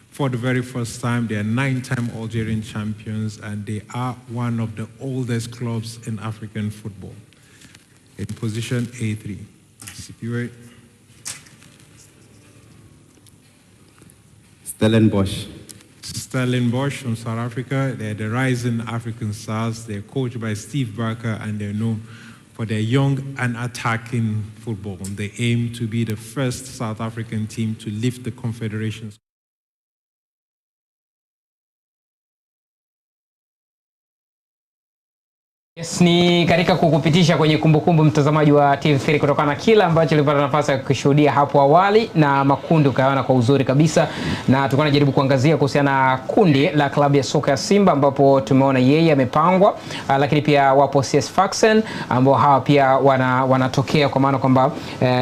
for the very first time. They are 9-time Algerian champions, and they are one of the oldest clubs in African football. In position A3. CPA. Stellenbosch. Stellenbosch from South Africa. They're the rising African stars. They're coached by Steve Barker, and they're known for their young and attacking football. They aim to be the first South African team to lift the Confederation Cup. Yes, ni katika kukupitisha kwenye kumbukumbu mtazamaji wa TV3 kutokana na kila ambacho nilipata nafasi ya kushuhudia hapo awali na makundi ukaona kwa uzuri kabisa, na tulikuwa tunajaribu kuangazia kuhusiana na kundi la klabu ya soka ya Simba ambapo tumeona yeye amepangwa, lakini pia wapo CS Sfaxien ambao hawa pia wanatokea kwa maana kwamba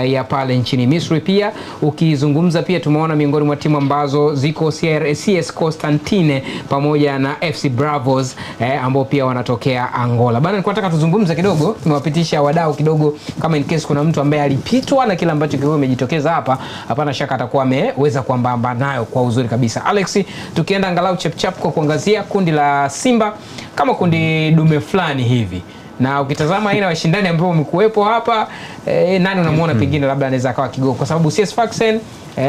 ya pale nchini Misri. Pia ukizungumza pia tumeona miongoni mwa timu ambazo ziko CS Constantine pamoja na FC Bravos ambao pia wanatokea Angola. Bana, nilikuwa nataka tuzungumze kidogo, tumewapitisha wadau kidogo kama in case kuna mtu ambaye alipitwa na kila ambacho kilikuwa kimejitokeza hapa, hapana shaka atakuwa ameweza kuambamba nayo kwa uzuri kabisa. Alex, tukienda angalau chap kwa kuangazia kundi la Simba kama kundi dume fulani hivi. Na ukitazama aina washindani ambao wamekuepo hapa, nani unamuona pengine labda anaweza akawa kigogo, kwa sababu CS Sfaxien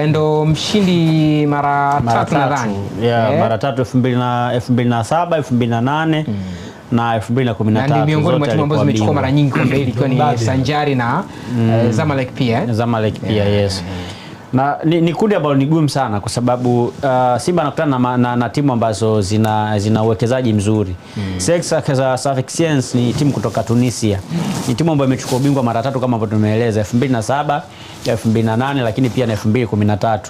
ndo mshindi mara tatu nadhani. Mara tatu 2007, 2008 na 2013. Na miongoni mwa timu ambazo zimechukua mara nyingi kombe hili ikiwa ni Sanjari na Zamalek pia. Zamalek pia, yes. Na ni kundi ambalo ni gumu sana kwa sababu Simba anakutana na timu ambazo zina uwekezaji mzuri. Sfaxien ni timu kutoka Tunisia. Ni timu ambayo imechukua ubingwa mara tatu kama ambavyo tumeeleza, 2007, 2008 lakini pia na 2013.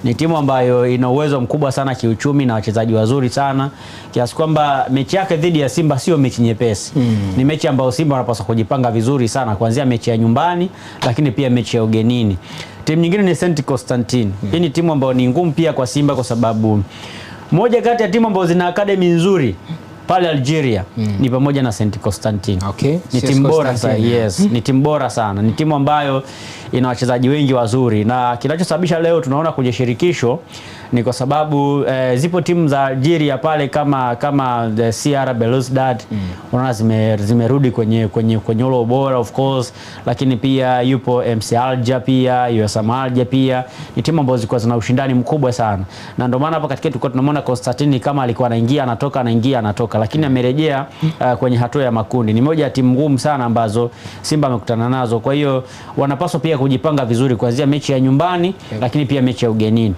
Ni timu ambayo ina uwezo mkubwa sana kiuchumi na wachezaji wazuri sana, kiasi kwamba mechi yake dhidi ya Simba sio mechi nyepesi. Ni mechi ambayo Simba wanapaswa kujipanga vizuri sana, kuanzia mechi ya nyumbani lakini pia mechi ya ugenini. Timu nyingine ni St. Constantine. Hii ni timu ambayo ni ngumu pia kwa Simba kwa sababu moja kati ya timu ambazo zina academy nzuri pale Algeria ni pamoja na St. Constantine. Okay. Ni timu bora sana. Yes, ni timu bora sana. Ni timu ambayo ina wachezaji wengi wazuri, na kinachosababisha leo tunaona kwenye shirikisho ni kwa sababu zipo timu za Algeria pale kama CR Belouizdad, unaona zimerudi kwenye ule ubora of course, lakini pia yupo MC Alger pia, USM Alger pia. Ni timu ambazo zilikuwa zina ushindani mkubwa sana. Na ndio maana hapa katika tulikuwa tunamwona Constantine kama alikuwa anaingia anatoka, lakini amerejea kwenye hatua ya makundi. Ni moja ya timu ngumu sana ambazo Simba amekutana nazo. Kwa hiyo wanapaswa pia kujipanga vizuri kuanzia mechi ya nyumbani lakini pia mechi ya ugenini.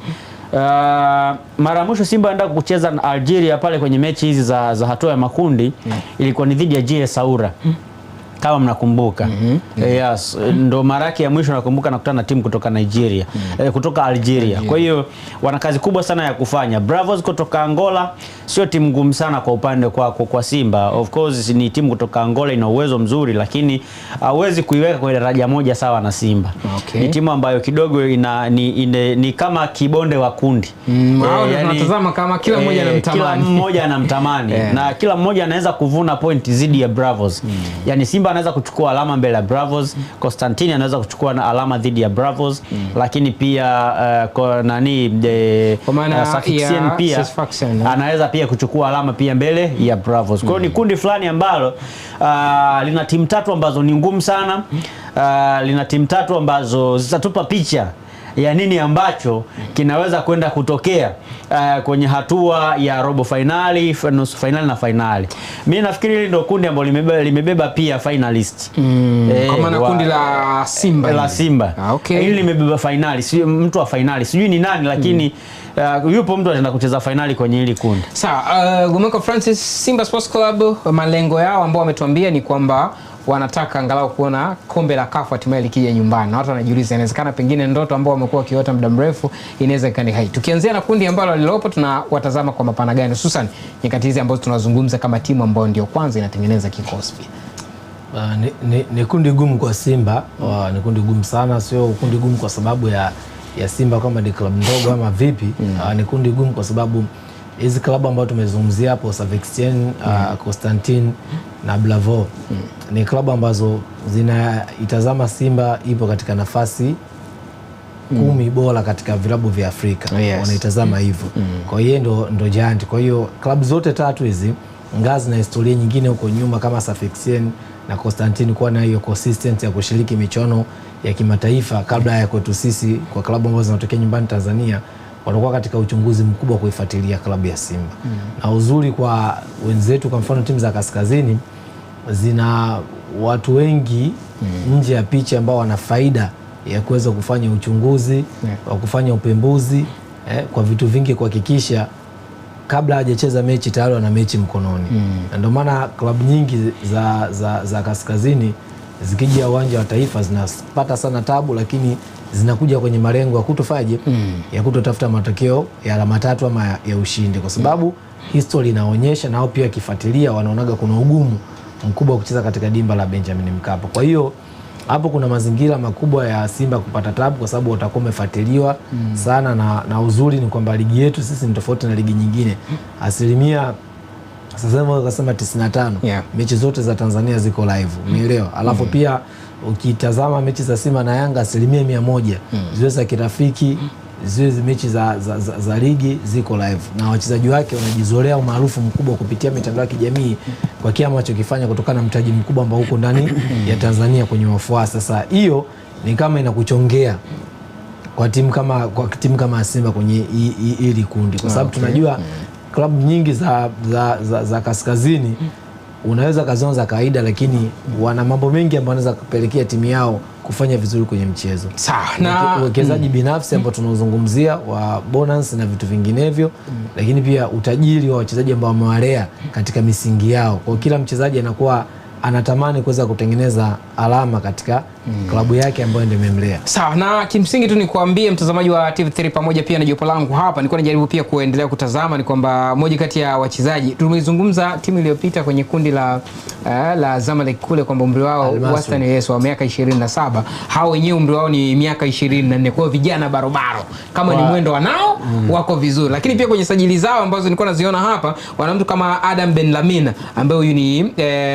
Mara mwisho Simba anaenda kucheza na Algeria pale kwenye mechi hizi za hatua ya makundi ilikuwa ni dhidi ya JS Saoura. Kama mnakumbuka. Yes, ndo mara yake ya mwisho nakumbuka nakutana na timu kutoka Nigeria, kutoka Algeria. Kwa hiyo wana kazi kubwa sana ya kufanya. Bravos kutoka Angola sio timu ngumu sana kwa upande kwa Simba. Of course ni timu kutoka Angola, ina uwezo mzuri, lakini hauwezi kuiweka kwenye daraja moja sawa na Simba. Ni timu ambayo kidogo ni kama kibonde wa kundi. Tunatazama kama kila mmoja anamtamani. Kila mmoja anamtamani na kila mmoja anaweza kuvuna point zidi ya Bravos. Yani Simba anaweza kuchukua alama mbele ya Bravos, Constantine anaweza kuchukua na alama dhidi ya Bravos, lakini pia Sfaxien pia anaweza pia kuchukua alama pia mbele ya Bravos. Kwa hiyo ni kundi fulani ambalo lina timu tatu ambazo ni ngumu sana, lina timu tatu ambazo zitatupa picha ya nini ambacho kinaweza kwenda kutokea kwenye hatua ya robo finali, nusu finali na finali. Mimi nafikiri hili ndio kundi ambalo limebeba pia finalist. Kwa maana kundi la Simba. La Simba. Hili limebeba finali, sio mtu wa finali. Sijui ni nani lakini yupo mtu anaenda kucheza finali kwenye hili kundi. Sawa, Gumeko Francis, Simba Sports Club malengo yao ambao wametuambia ni kwamba wanataka angalau kuona kombe la CAF hatimaye likija nyumbani. Na watu wanajiuliza inawezekana pengine ndoto ambao wamekuwa wakiota muda mrefu inaweza ikani hai. Tukianzia na kundi ambalo lilopo tunawatazama kwa mapana gani, hususan nyakati hizi ambazo tunazungumza kama timu ambayo ndio kwanza inatengeneza kikosi. Ni kundi gumu kwa Simba. Ni kundi gumu sana, sio kundi gumu kwa sababu ya Simba kama ni klabu ndogo ama vipi. Ni kundi gumu kwa sababu hizi klabu ambazo tumezungumzia hapo, Sfaxien, Constantine na Bravos, ni klabu ambazo zinaitazama Simba ipo katika nafasi 10 bora katika vilabu vya Afrika. Wanaitazama hivyo. Kwa hiyo ndo giant. Kwa hiyo klabu zote tatu hizi ngazi na historia nyingine huko nyuma kama Sfaxien na Constantine kuwa na hiyo consistency ya kushiriki michuano ya kimataifa kabla ya kwetu sisi kwa klabu ambazo zinatokea nyumbani Tanzania, watakuwa katika uchunguzi mkubwa kuifuatilia klabu ya Simba. Na uzuri kwa wenzetu, kwa mfano timu za kaskazini zina watu wengi nje ya picha ambao wana faida ya kuweza kufanya uchunguzi, wa kufanya upembuzi kwa vitu vingi, kuhakikisha kabla hajacheza mechi tayari wana mechi mkononi. Na ndio maana klabu nyingi za kaskazini zikija uwanja wa Taifa zinapata sana tabu, lakini zinakuja kwenye malengo ya kutofaje, ya kutotafuta matokeo ya alama 3 ama ya ushindi, kwa sababu history inaonyesha, nao pia kifuatilia wanaonaga kuna ugumu mkubwa wa kucheza katika dimba la Benjamin Mkapa. Kwa hiyo hapo kuna mazingira makubwa ya Simba kupata tabu, kwa sababu watakuwa wamefuatiliwa sana, na uzuri ni kwamba ligi yetu sisi ni tofauti na ligi nyingine. Asilimia sasa hivi wakasema 95 mechi zote za Tanzania ziko live, umeelewa? Alafu pia ukitazama mechi za Simba na Yanga 100% ziwe za kirafiki, ziwe mechi za ligi ziko live, na wachezaji wake wanajizolea umaarufu mkubwa kupitia mitandao ya kijamii kwa kile ambacho kifanya, kutokana na mtaji mkubwa ambao uko ndani ya Tanzania kwenye wafuasi. Sasa hiyo ni kama inakuchongea kwa timu kama Simba kwenye hili kundi, kwa sababu tunajua klabu nyingi za kaskazini unaweza kaziona za kawaida, lakini wana mambo mengi ambayo wanaweza kupelekea timu yao kufanya vizuri kwenye mchezo. Sawa. Na uwekezaji binafsi ambao tunaozungumzia wa bonus na vitu vinginevyo, lakini pia utajiri wa wachezaji ambao wamewalea katika misingi yao. Kwa kila mchezaji anakuwa anatamani kuweza kutengeneza alama katika klabu yake ambayo ndio imemlea. Sawa, na kimsingi tu nikuambie mtazamaji wa TV3 pamoja pia na jopo langu hapa, nilikuwa najaribu pia kuendelea kutazama, ni kwamba moja kati ya wachezaji tumezungumza timu iliyopita kwenye kundi la Zamalek kule, kwamba umri wao wastani wa miaka 27, hao wenyewe umri wao ni miaka 24. Kwa hiyo vijana barobaro, kama ni mwendo wanao wako vizuri. Lakini pia kwenye sajili zao ambazo nilikuwa naziona hapa, wana mtu kama Adam Ben Lamine ambaye huyu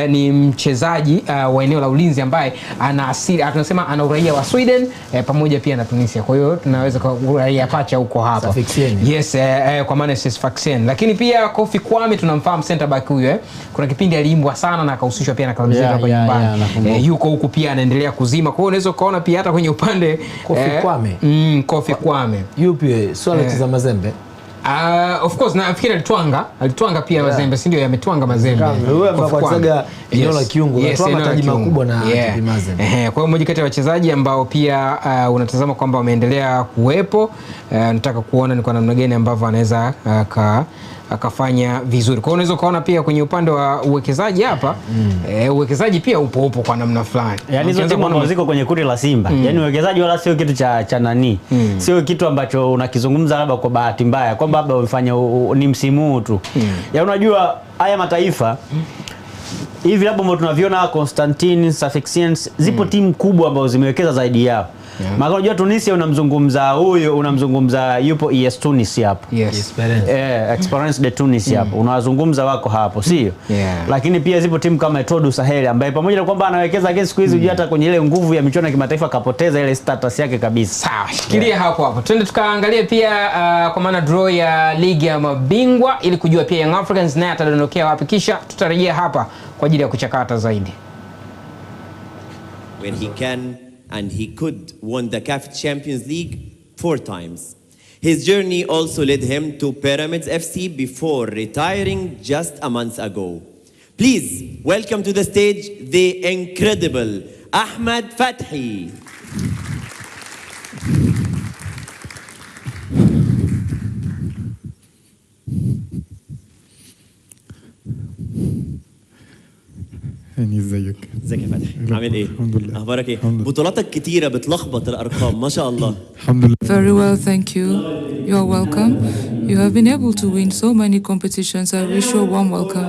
ni mchezaji wa eneo la ulinzi ambaye ana asili, tunasema ana uraia wa Sweden pamoja pia na Tunisia. Kwa hiyo tunaweza kwa uraia pacha huko hapa. Yes, kwa maana Sfaxien. Lakini pia Kofi Kwame tunamfahamu center back huyo. Kuna kipindi aliimbwa sana na akahusishwa pia na klabu zetu hapa nyumbani. Yuko huko pia anaendelea kuzima. Kwa hiyo unaweza kuona pia hata kwenye upande Kofi Kwame. Kofi Kwame. Yupi swala za Mazembe? Of course, na nafikiri alitwanga pia Mazembe, si ndio? Yametwanga Mazembe. Wewe mnakuachaga eneo la kiungo, unatoa mataji makubwa na Mazembe. Kwa hiyo mmoja kati ya wachezaji ambao pia unatazama kwamba wameendelea kuwepo, nataka kuona ni kwa namna gani ambavyo anaweza akafanya vizuri. Kwa hiyo unaweza kuona pia kwenye upande wa uwekezaji hapa, uwekezaji pia upo kwa namna fulani. Yaani hizo timu ambazo ziko kwenye kundi la Simba, yaani uwekezaji wala sio kitu cha nani. Sio kitu ambacho unakizungumza labda kwa bahati mbaya kwamba labda umefanya ni msimu tu. Ya unajua haya mataifa hivi labda ambao tunaviona Constantine, Sfaxiens, zipo timu kubwa ambazo zimewekeza zaidi yao. Maana unajua Tunisia unamzungumza yupo ES Tunis hapo. Experience de Tunis hapo. Unawazungumza wako hapo, sio? Lakini pia zipo timu kama Etoile Sahel ambaye pamoja na kwamba anawekeza against siku hizi hata kwenye ile nguvu ya michuano ya kimataifa kapoteza ile status yake kabisa. Sawa, shikilia hapo. Twende tukaangalie pia kwa maana draw ya ligi ya mabingwa ili kujua pia Young Africans naye atadondokea wapi, kisha tutarejea hapa kwa ajili ya kuchakata zaidi. When he can and he could won the CAF Champions League 4 times. His journey also led him to Pyramids FC before retiring just a month ago. Please welcome to the stage the incredible Ahmed Fathi. ازيك ازيك يا فتحي؟ عامل ايه؟ الحمد لله. اخبارك ايه؟ بطولاتك كتيره بتلخبط الارقام ما شاء الله. الحمد لله. Very well, thank you. You are welcome. You have been able to win so many competitions. I wish you a warm welcome.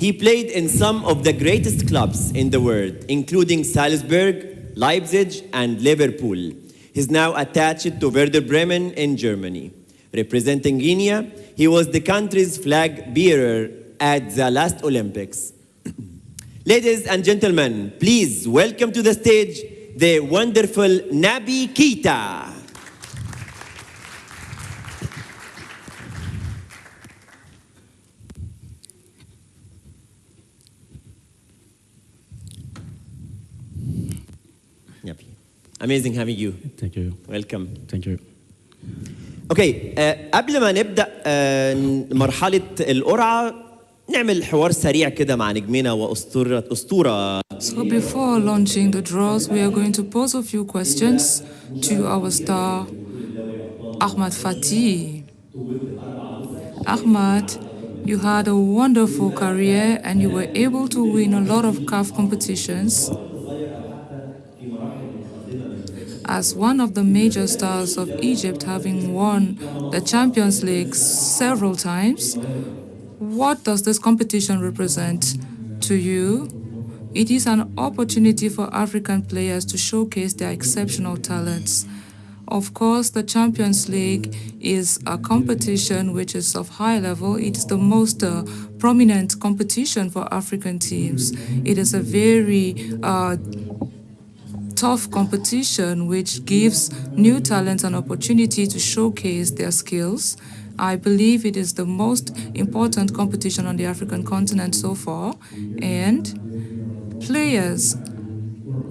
He played in some of the greatest clubs in the world, including Salzburg, Leipzig, and Liverpool. He's now attached to Werder Bremen in Germany. Representing Guinea, he was the country's flag bearer at the last Olympics. Ladies and gentlemen, please welcome to the stage the wonderful Naby Keita. Naby, amazing having you. Thank you. Welcome. Thank you. اوكي قبل ما نبدا مرحله القرعه نعمل حوار سريع كده مع نجمنا واسطوره. So before launching the draws, we are going to pose a few questions to our star, Ahmed Fatih. Ahmed, you had a wonderful career and you were able to win a lot of CAF competitions. As one of the major stars of Egypt, having won the Champions League several times, what does this competition represent to you? It is an opportunity for African players to showcase their exceptional talents. Of course, the Champions League is a competition which is of high level. It is the most prominent competition for African teams. It is a very tough competition which gives new talents an opportunity to showcase their skills. I believe it is the most important competition on the African continent so far, and players,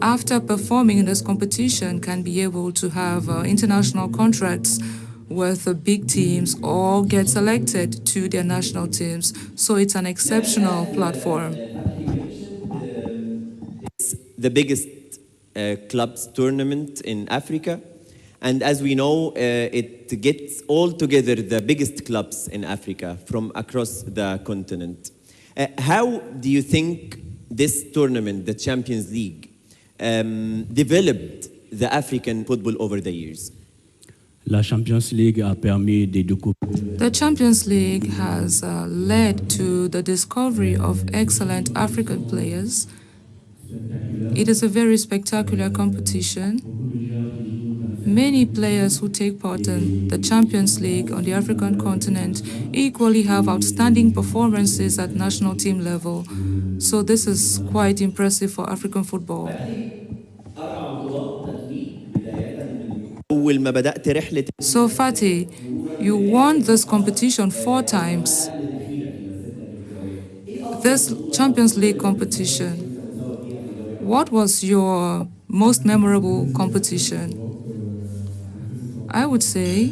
after performing in this competition, can be able to have international contracts with the big teams or get selected to their national teams. So it's an exceptional platform. It's the biggest clubs tournament in Africa. And as we know, it gets all together the biggest clubs in Africa from across the continent. How do you think this tournament, the Champions League, developed the African football over the years? La Champions League a permis de découvrir. The Champions League has led to the discovery of excellent African players. It is a very spectacular competition. Many players who take part in the Champions League on the African continent equally have outstanding performances at national team level. So this is quite impressive for African football. So Fatih, you won this competition 4 times. This Champions League competition, what was your most memorable competition? I would say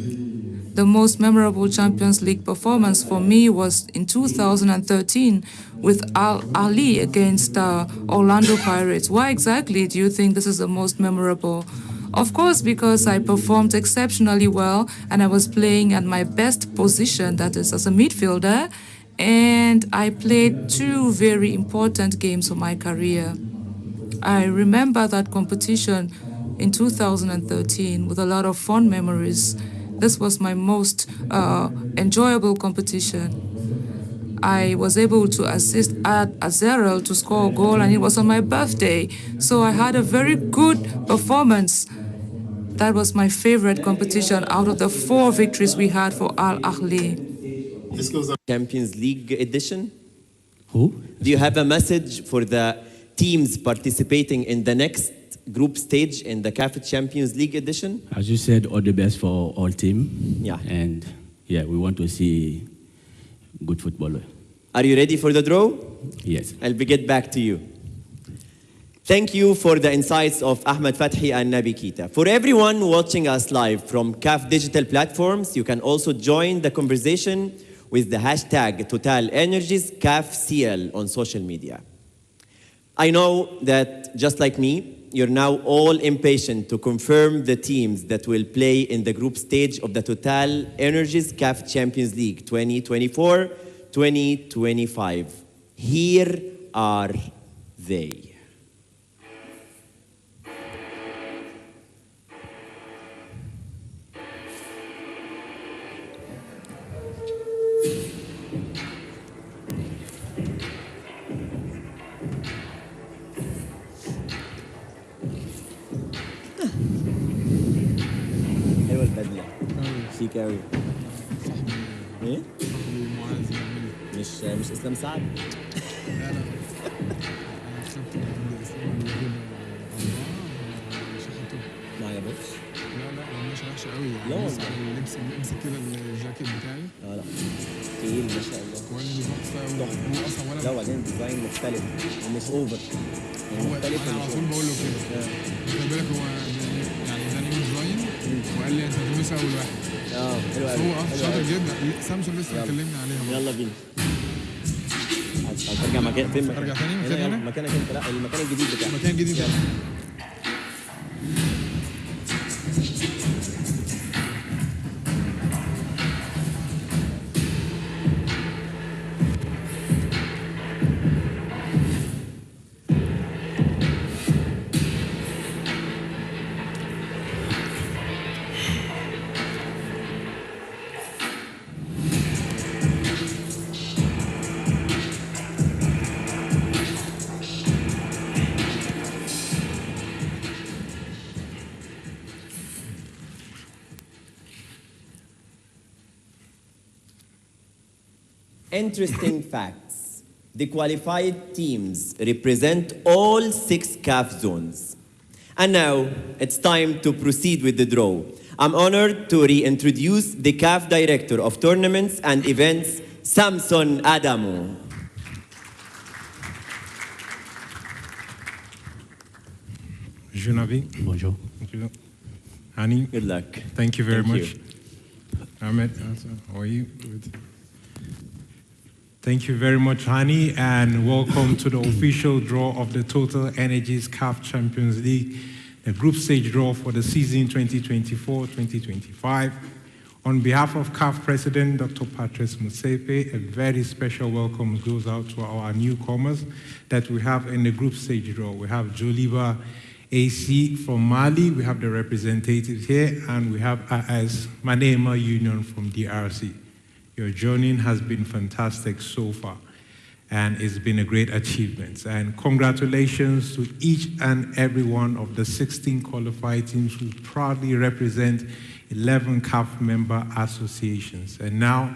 the most memorable Champions League performance for me was in 2013 with Al Ahly against Orlando Pirates. Why exactly do you think this is the most memorable? Of course, because I performed exceptionally well and I was playing at my best position, that is as a midfielder, and I played 2 very important games for my career. I remember that competition in 2013 with a lot of fond memories. This was my most enjoyable competition. I was able to assist Azerel to score a goal, and it was on my birthday. So I had a very good performance. That was my favorite competition out of the 4 victories we had for Al Ahly. This goes on Champions League edition. Who? Do you have a message for the teams participating in the next group stage in the CAF Champions League edition? As you said, all the best for all team. Yeah. And yeah, we want to see good football. Are you ready for the draw? Yes. I'll get back to you. Thank you for the insights of Ahmed Fathi and Nabi Keita. For everyone watching us live from CAF digital platforms, you can also join the conversation with the hashtag TotalEnergiesCAFCL on social media. I know that, just like me, you're now all impatient to confirm the teams that will play in the group stage of the TotalEnergies CAF Champions League 2024-2025. Here are they. حلوة البدلة شيك أوي. إيه؟ مش إسلام سعد؟ لا لا. ما عجبكش؟ لا لا مش وحشة أوي. لا والله. اللبس امسك كده الجاكيت بتاعي. لا تقيل ما شاء الله. كواليتي تحفة أصلا ولا. لا وبعدين ديزاين مختلف ومش أوفر. مختلف. أنا على طول بقول له كده. خلي بالك هو يعني ده نيو ديزاين وقال لي انت هتلبسها اول واحد. حلو قوي. هو شاطر جدا. سامسون لسه اتكلمنا عليها. يلا بينا. هترجع مكان فين؟ ارجع ثاني مكان هنا؟ مكانك انت. لا المكان الجديد بتاعك. المكان الجديد. Interesting facts. The qualified teams represent all 6 CAF zones. And now it's time to proceed with the draw. I'm honored to reintroduce the CAF Director of Tournaments and Events, Samson Adamu. Bonjour, Nabi. Bonjour. Hani. Good luck. Thank you very Thank much. you. Ahmed, how are you? Good. Thank you very much, Hani, and welcome to the official draw of the Total Energies CAF Champions League, the group stage draw for the season 2024-2025. On behalf of CAF President Dr. Patrice Motsepe, a very special welcome goes out to our newcomers that we have in the group stage draw. We have Joliba AC from Mali, we have the representatives here, and we have AS Manema Union from DRC. Your journey has been fantastic so far, and it's been a great achievement. And congratulations to each and every one of the 16 qualified teams who proudly represent 11 CAF member associations. And now,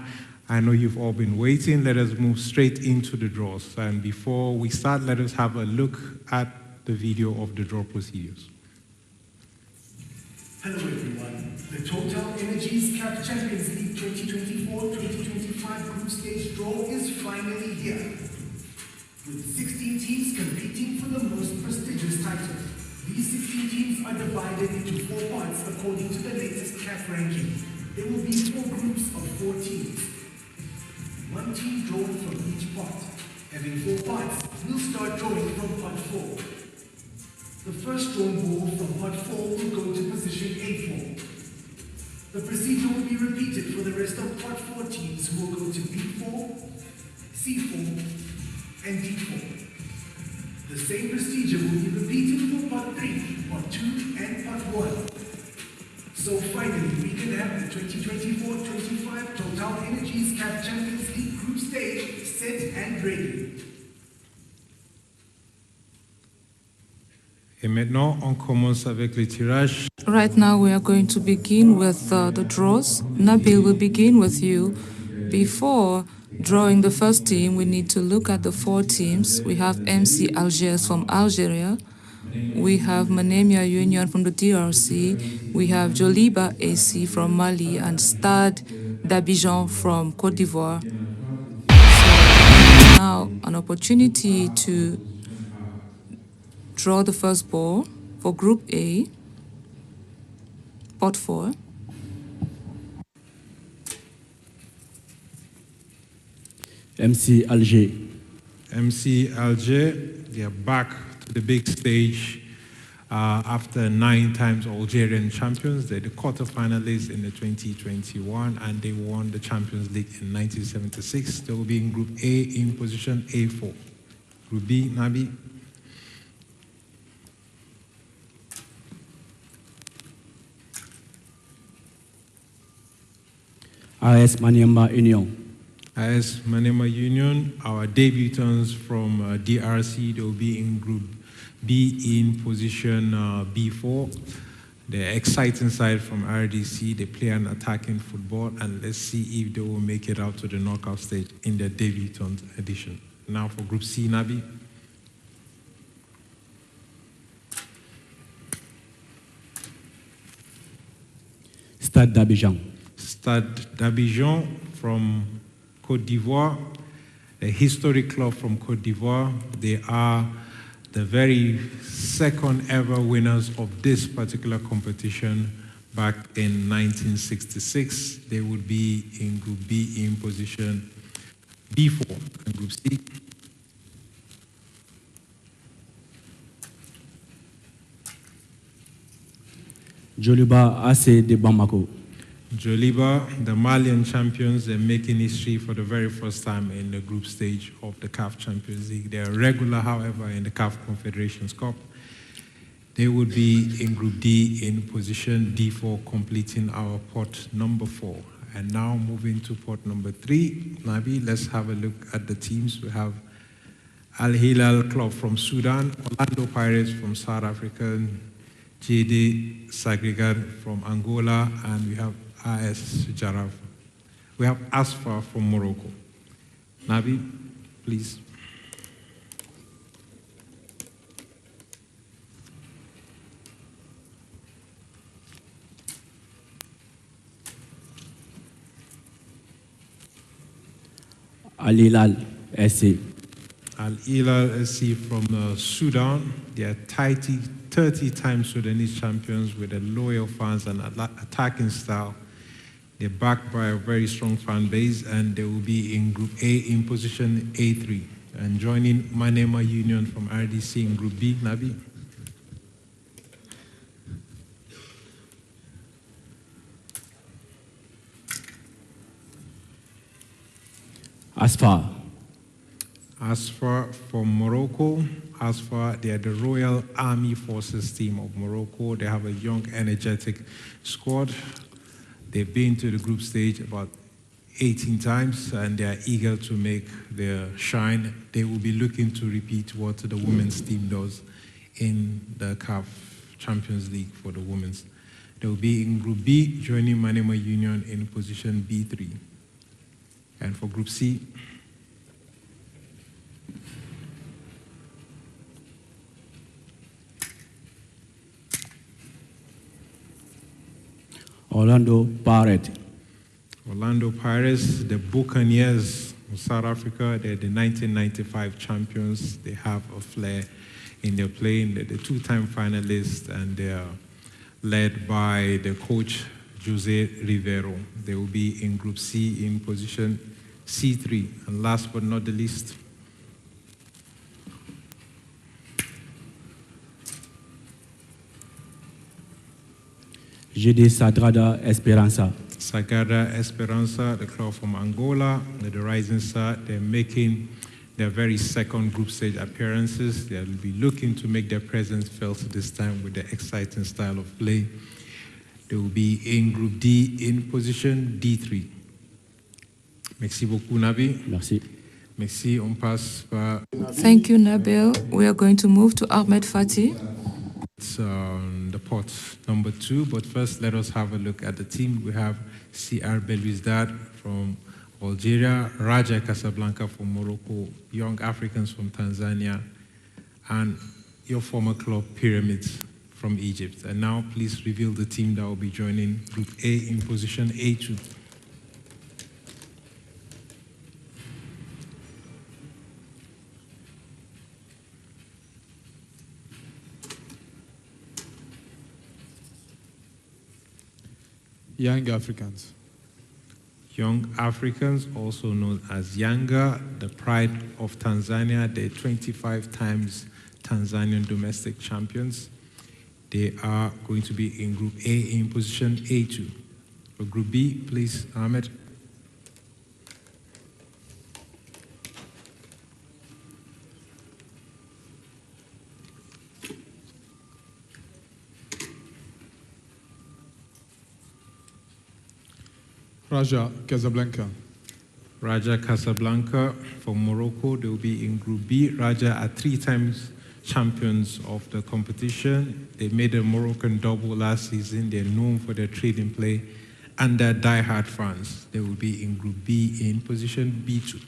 I know you've all been waiting. Let us move straight into the draws. And before we start, let us have a look at the video of the draw procedures. Hello everyone. The Total Energies CAF Champions League 2024-2025 group stage draw is finally here. With 16 teams competing for the most prestigious title. These 16 teams are divided into 4 parts according to the latest CAF ranking. There will be 4 groups of 4 teams. 1 team drawn from each part. Having 4 parts, we'll start drawing from part 4. The first drawn ball from part 4 will go to position A4. The procedure will be repeated for the rest of part 4 teams who will go to B4, C4, and D4. The same procedure will be repeated for part 3, part 2, and part 1. So finally, we can have the 2024-25 Total Energies CAF Champions League group stage set and ready. Et maintenant, on commence avec le tirage. Right now, we are going to begin with the draws. Nabil will begin with you. Before drawing the first team, we need to look at the 4 teams. We have MC Algiers from Algeria. We have Manemia Union from the DRC. We have Joliba AC from Mali and Stade d'Abidjan from Côte d'Ivoire. So now an opportunity to draw the first ball for Group A, Pot 4. MC Alger. MC Alger, they are back to the big stage after 9 times Algerian champions. They're the quarterfinalists in the 2021, and they won the Champions League in 1976. They will be in Group A in position A4. Group B, Nabi. AS Maniema Union. AS Maniema Union, our debutants from DRC, they will be in Group B in position B4. The exciting side from RDC, they play an attacking football, and let's see if they will make it out to the knockout stage in their debutant edition. Now for Group C, Nabi. Stade d'Abidjan. Stade d'Abidjan from Côte d'Ivoire, a historic club from Côte d'Ivoire. They are the very second ever winners of this particular competition back in 1966. They would be in Group B in position B4. And Group C. Joliba AC de Bamako. Joliba, the Malian champions, are making history for the very first time in the group stage of the CAF Champions League. They are regular, however, in the CAF Confederation Cup. They would be in Group D in position D4, completing our pot number 4. And now moving to pot number 3. Nabi, let's have a look at the teams. We have Al Hilal Club from Sudan, Orlando Pirates from South Africa, JD Sagregat from Angola, and we have AS Jaraf. We have Asfa from Morocco. Nabi, please. Al Hilal SC. Al Hilal SC from Sudan. They are 30-time Sudanese champions with a loyal fans and attacking style. They're backed by a very strong fan base, and they will be in Group A in position A3. And joining Manema Union from RDC in Group B, Nabi. Asfa. Asfa from Morocco. Asfa, they are the Royal Army Forces team of Morocco. They have a young, energetic squad. They've been to the group stage about 18 times, and they are eager to make their shine. They will be looking to repeat what the women's team does in the CAF Champions League for the women's. They will be in Group B, joining Manema Union in position B3. And for Group C, Orlando Pirates. Orlando Pirates, the Buccaneers of South Africa, they're the 1995 champions. They have a flair in their playing. They're the two-time finalists, and they're led by the coach, Jose Rivero. They will be in Group C in position C3. And last but not the least, GD Sagrada Esperança. Sagrada Esperança, the club from Angola, the Rising Star. They're making their very second group stage appearances. They'll be looking to make their presence felt this time with their exciting style of play. They will be in Group D in position D3. Merci beaucoup, Nabi. Merci. Merci, on passe par... Thank you, Nabil. We are going to move to Ahmed Fati. It's the pot number 2, but first let us have a look at the team. We have CR Belouizdad from Algeria, Raja Casablanca from Morocco, Young Africans from Tanzania, and your former club Pyramids from Egypt. And now please reveal the team that will be joining Group A in position A2. Young Africans. Young Africans, also known as Yanga, the pride of Tanzania. They're 25 times Tanzanian domestic champions. They are going to be in Group A in position A2. For Group B, please, Ahmed. Raja Casablanca. Raja Casablanca from Morocco. They will be in Group B. Raja are 3 times champions of the competition. They made a Moroccan double last season. They're known for their trading play and their die-hard fans. They will be in Group B in position B2.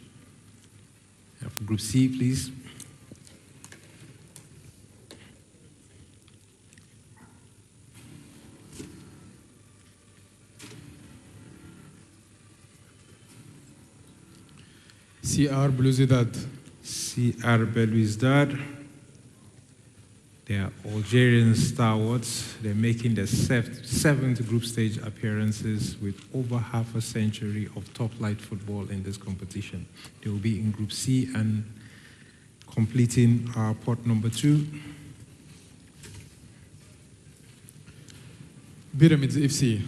For Group C, please. CR Belouizdad. CR Belouizdad. They are Algerian stalwarts. They're making their seventh group stage appearances with over half a century of top-flight football in this competition. They will be in Group C and completing pot number 2. Pyramids FC.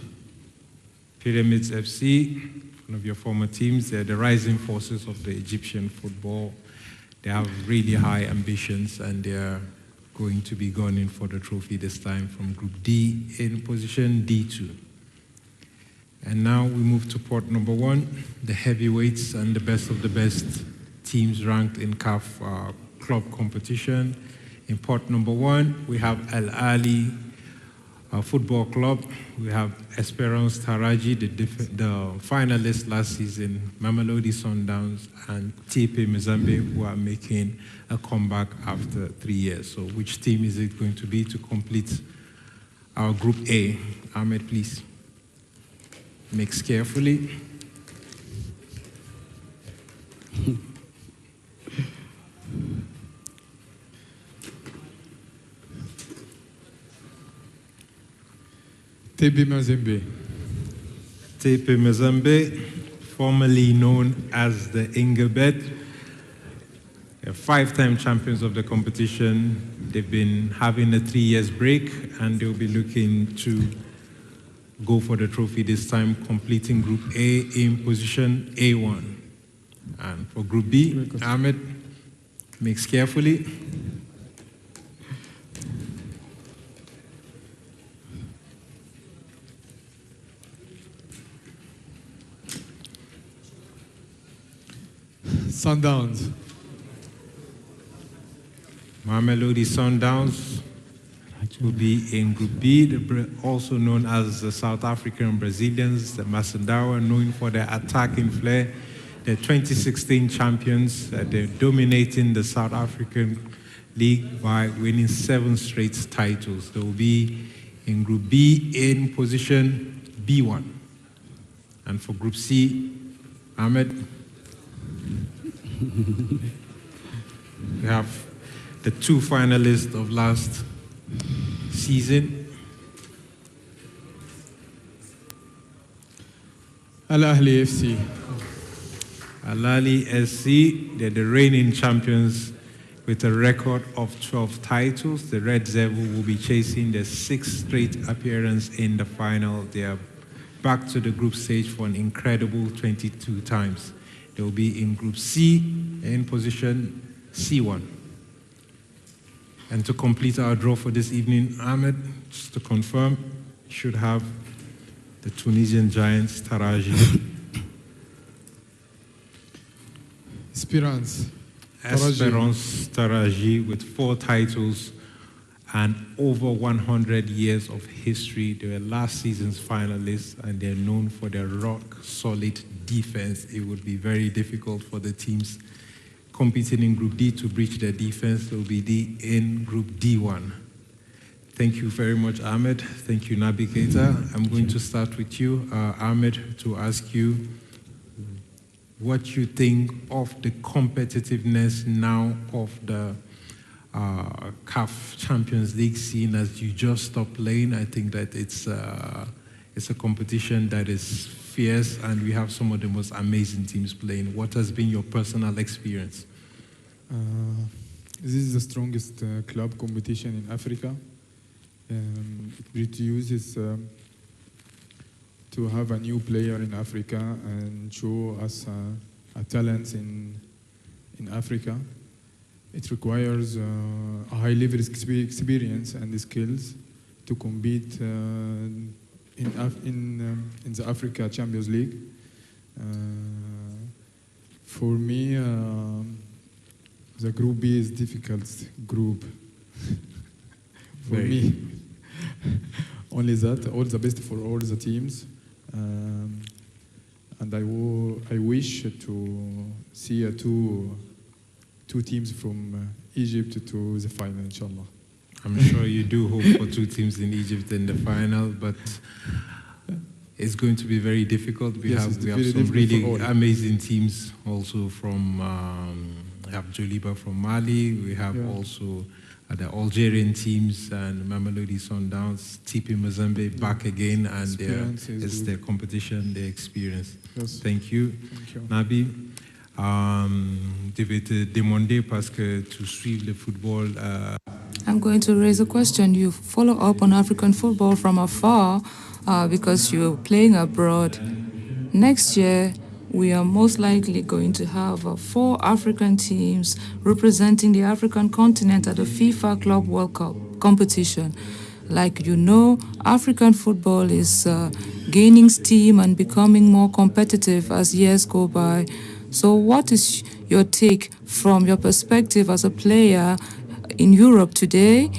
Pyramids FC, one of your former teams. They're the rising forces of the Egyptian football. They have really high ambitions, and they're going to be gunning for the trophy this time from Group D in position D2. And now we move to pot number 1, the heavyweights and the best of the best teams ranked in CAF club competition. In pot number 1, we have Al Ali Football Club. We have Esperance Taraji, the finalist last season, Mamelodi Sundowns, and TP Mazembe, who are making a comeback after 3 years. So which team is it going to be to complete our Group A? Ahmed, please. Mix carefully. TP Mazembe. TP Mazembe, formerly known as the Ingelbet. They're 5-time champions of the competition. They've been having a 3-year break, and they'll be looking to go for the trophy this time, completing Group A in position A1. And for Group B, Ahmed, mix carefully. Sundowns. Mamelodi Sundowns will be in Group B, also known as the South African Brazilians, the Mitandao, known for their attacking flair. They're 2016 champions. They're dominating the South African League by winning 7 straight titles. They will be in Group B in position B1. And for Group C, Ahmed, we have the 2 finalists of last season. Al Ahli FC. Al Ahli SC, they're the reigning champions with a record of 12 titles. The Red Devil will be chasing their 6th straight appearance in the final. They are back to the group stage for an incredible 22 times. They will be in Group C in position C1. And to complete our draw for this evening, Ahmed, just to confirm, should have the Tunisian giants, Taraji. Esperance Taraji with 4 titles and over 100 years of history. They were last season's finalists, and they're known for their rock-solid defense. It would be very difficult for the teams competing in Group D to breach their defense. They will be in Group D1. Thank you very much, Ahmed. Thank you, Navigator. I'm going to start with you, Ahmed, to ask you what you think of the competitiveness now of the CAF Champions League scene as you just stopped playing. I think that it's a competition that is fierce, and we have some of the most amazing teams playing. What has been your personal experience? This is the strongest club competition in Africa. It reduces to have a new player in Africa and show us a talent in Africa. It requires a high level experience and skills to compete in the Africa Champions League. For me, the Group B is difficult group. For me, only that. All the best for all the teams, and I wish to see two teams from Egypt to the final, inshallah. I'm sure you do hope for 2 teams in Egypt in the final, but it's going to be very difficult. We have some really amazing teams also from have Joliba from Mali. We have also the Algerian teams and Mamelodi Sundowns, TP Mazembe back again, and it's their competition, their experience. Yes. Thank you. Nabi, demander parce que to suivre le football. I'm going to raise a question. You follow up on African football from afar because you're playing abroad. Next year, we are most likely going to have 4 African teams representing the African continent at the FIFA Club World Cup competition. Like you know, African football is gaining steam and becoming more competitive as years go by. So what is your take from your perspective as a player in Europe today?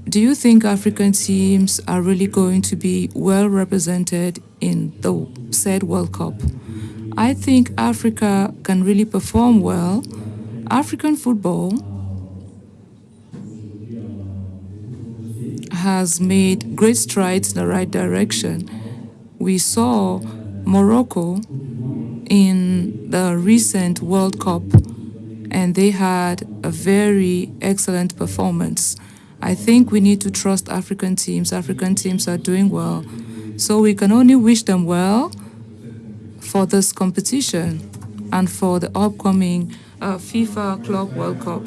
Do you think African teams are really going to be well represented in the said World Cup? I think Africa can really perform well. African football has made great strides in the right direction. We saw Morocco in the recent World Cup, and they had a very excellent performance. I think we need to trust African teams. African teams are doing well. So we can only wish them well for this competition and for the upcoming FIFA Club World Cup.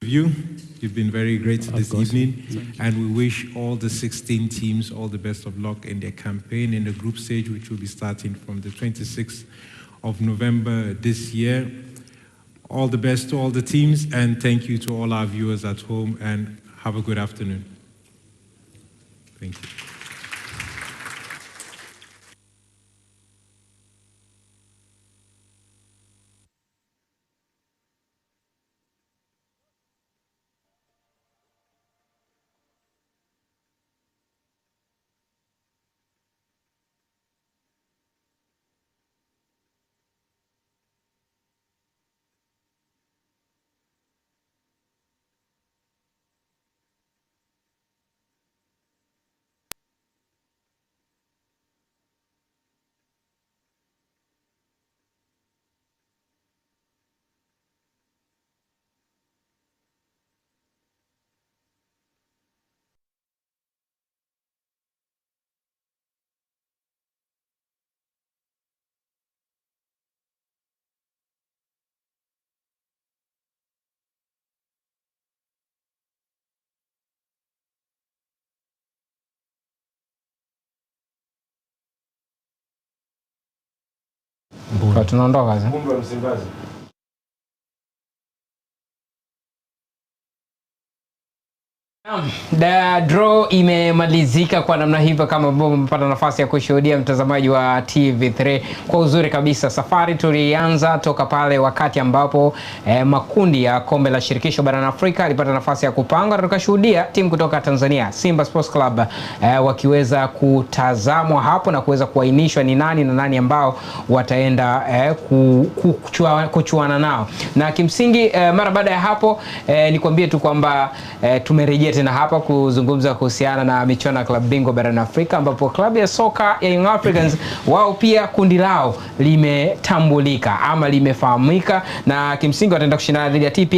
You've been very great this evening, and we wish all the 16 teams all the best of luck in their campaign in the group stage, which will be starting from the 26th of November this year. All the best to all the teams, and thank you to all our viewers at home, and have a good afternoon. Thank you. Tunaondoka sasa. The draw imemalizika kwa namna hivyo, kama ambavyo umepata nafasi ya kushuhudia mtazamaji wa TV3 kwa uzuri kabisa. Safari tulianza toka pale wakati ambapo makundi ya kombe la shirikisho barani Afrika ilipata nafasi ya kupangwa, na tukashuhudia timu kutoka Tanzania, Simba Sports Club, wakiweza kutazamwa hapo na kuweza kuainishwa ni nani na nani ambao wataenda kuchuana nao. Na kimsingi mara baada ya hapo nikwambie tu kwamba tumerejea tena hapa kuzungumza kuhusiana na michuano ya klabu bingwa barani Afrika, ambapo klabu ya soka ya Young Africans wao pia kundi lao limetambulika ama limefahamika, na kimsingi wataenda kushindana dhidi ya TP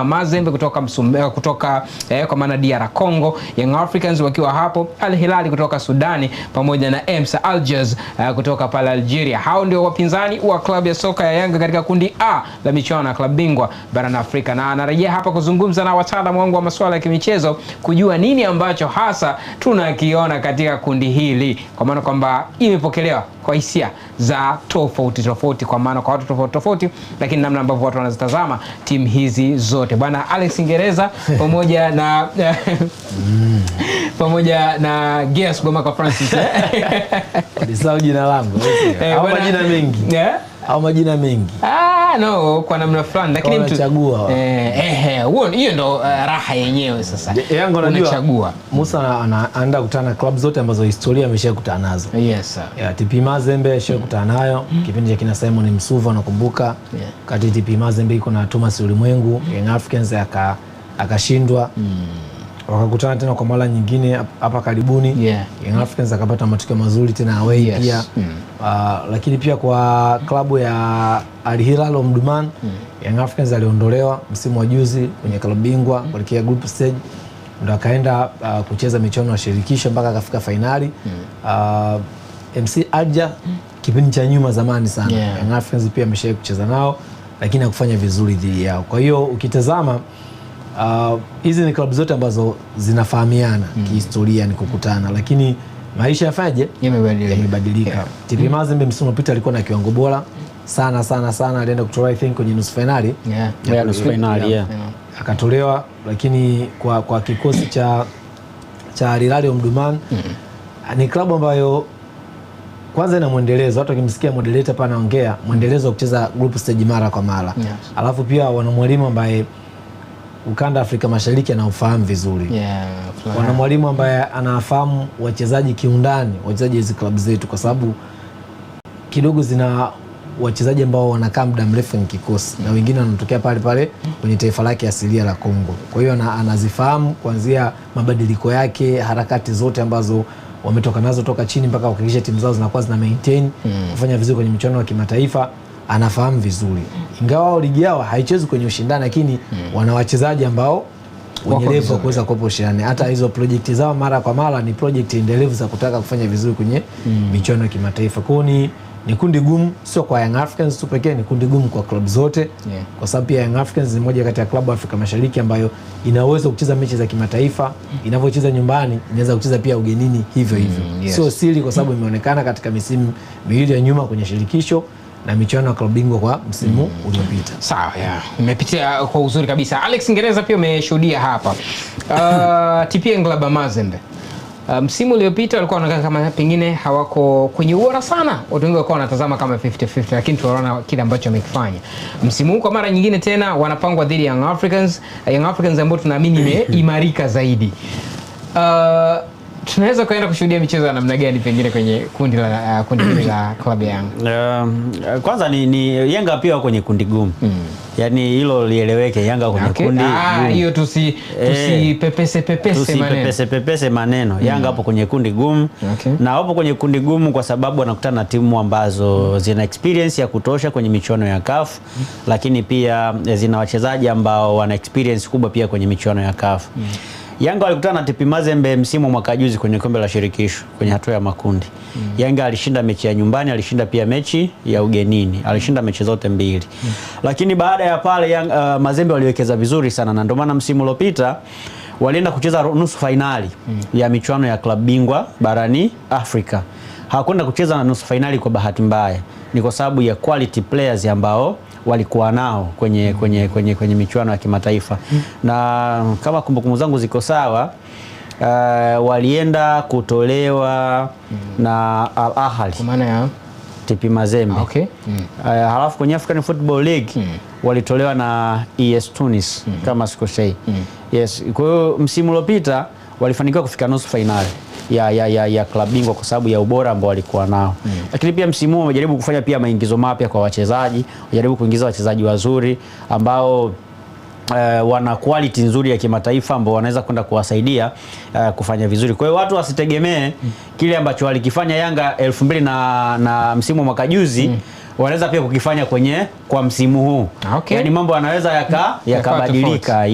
Mazembe kutoka kwa maana DR Congo, Young Africans wakiwa hapo, Al Hilal kutoka Sudani pamoja na EMSA Algiers kutoka pale Algeria. Hao ndio wapinzani wa klabu ya soka ya Yanga katika kundi A la michuano ya klabu bingwa barani Afrika, na anarejea hapa kuzungumza na wataalamu wangu wa masuala ya kimichezo kujua nini ambacho hasa tunakiona katika kundi hili, kwa maana kwamba imepokelewa kwa hisia za tofauti, kwa maana kwa watu tofauti, lakini namna ambavyo watu wanazitazama timu hizi zote. Bwana Alex Ingereza pamoja na pamoja na Guess Goma kwa Francis Nisahau jina langu. Au majina mengi. Au majina mengi. No, kwa namna fulani, lakini mtu unachagua. Hiyo ndo raha yenyewe sasa. Yangu unachagua. Musa anaenda kukutana club zote ambazo historia ameshakutana nazo. Yes sir. Ya TP Mazembe ameshakutana nayo. Kipindi cha kina Simon Msuva nakumbuka. Kati TP Mazembe iko na Thomas Ulimwengu, Young Africans akashindwa. wakakutana tena kwa mara nyingine hapa karibuni. Young Africans akapata matukio mazuri tena away pia. Lakini pia kwa klabu ya Al Hilal Omdurman, Young Africans aliondolewa msimu wa juzi kwenye klabu bingwa kuelekea group stage, ndo akaenda kucheza michuano ya shirikisho mpaka akafika finali. MC Alger kipindi cha nyuma zamani sana, Young Africans pia ameshawahi kucheza nao lakini hakufanya vizuri dhidi yao. Kwa hiyo ukitazama hizi ni klabu zote ambazo zinafahamiana kihistoria, ni kukutana, lakini maisha yafaje, yamebadilika. TP Mazembe msimu uliopita alikuwa na kiwango bora sana, alienda kutolewa I think kwenye nusu finali, nusu finali akatolewa, lakini kwa kikosi cha Al Hilal Omdurman ni klabu ambayo kwanza ina mwendelezo. Watu wakimsikia moderator hapa anaongea mwendelezo wa kucheza group stage mara kwa mara. Alafu pia wana mwalimu ambaye ukanda Afrika Mashariki anaufahamu vizuri. Wana mwalimu ambaye anafahamu wachezaji kiundani, wachezaji hizi klabu zetu, kwa sababu kidogo zina wachezaji ambao wanakaa muda mrefu kwenye kikosi na wengine wanatokea pale kwenye taifa lake asilia la Kongo. Kwa hiyo anazifahamu kuanzia mabadiliko yake, harakati zote ambazo wametoka nazo toka chini mpaka kuhakikisha timu zao zinakuwa zina maintain kufanya vizuri kwenye michuano ya kimataifa, anafahamu vizuri. Ingawa wao ligi yao haichezi kwenye ushindani, lakini wana wachezaji ambao wenye level kuweza kuopa ushindani. Hata hizo project zao mara kwa mara ni project endelevu za kutaka kufanya vizuri kwenye michuano ya kimataifa. Kwa hiyo ni kundi gumu, sio kwa Young Africans tu pekee, ni kundi gumu kwa klabu zote. Kwa sababu pia Young Africans ni moja kati ya klabu Afrika Mashariki ambayo inaweza kucheza mechi za kimataifa, inavyocheza nyumbani inaweza kucheza pia ugenini hivyo. Sio siri, kwa sababu imeonekana katika misimu miwili ya nyuma kwenye shirikisho na michuano ya klabu bingwa kwa msimu uliopita. Sawa, umepitia kwa uzuri kabisa. Alex Ngereza pia umeshuhudia hapa. TP Mazembe msimu uliopita walikuwa wanakaa kama pengine hawako kwenye ubora sana. Watu wengi walikuwa wanatazama kama 50-50, lakini tunaona kile ambacho wamekifanya. Msimu huu kwa mara nyingine tena wanapangwa dhidi ya Young Africans ambao tunaamini imeimarika zaidi. Tunaweza kwenda kushuhudia michezo ya namna gani pengine kwenye kundi la klabu ya Yanga? Kwanza ni Yanga pia kwenye kundi gumu. Yaani hilo lieleweke, Yanga kwenye kundi gumu. Hiyo tusipepese maneno. Yanga hapo kwenye kundi gumu. Na wapo kwenye kundi gumu kwa sababu wanakutana na timu ambazo zina experience ya kutosha kwenye michuano ya CAF, lakini pia zina wachezaji ambao wana experience kubwa pia kwenye michuano ya CAF. Yanga walikutana na TP Mazembe msimu mwaka juzi kwenye kombe la shirikisho kwenye hatua ya makundi. Yanga alishinda mechi ya nyumbani, alishinda pia mechi ya ugenini. Alishinda mechi zote mbili. Lakini baada ya pale Mazembe waliwekeza vizuri sana, na ndio maana msimu uliopita walienda kucheza nusu finali ya michuano ya klabu bingwa barani Afrika. Hawakwenda kucheza na nusu finali kwa bahati mbaya. Ni kwa sababu ya quality players ambao walikuwa nao kwenye michuano ya kimataifa. Na kama kumbukumbu zangu ziko sawa, walienda kutolewa na Al Ahly kwa maana ya TP Mazembe. Halafu kwenye African Football League walitolewa na ES Tunis kama sikosei. Kwa hiyo msimu uliopita walifanikiwa kufika nusu finali ya klabu bingwa kwa sababu ya ubora ambao walikuwa nao. Lakini pia msimu huu wamejaribu kufanya pia maingizo mapya kwa wachezaji, wajaribu kuingiza wachezaji wazuri ambao wana quality nzuri ya kimataifa ambao wanaweza kwenda kuwasaidia kufanya vizuri. Kwa hiyo watu wasitegemee kile ambacho walikifanya Yanga 2000 na msimu wa mwaka juzi wanaweza pia kukifanya kwa msimu huu. Yaani mambo yanaweza yakabadilika.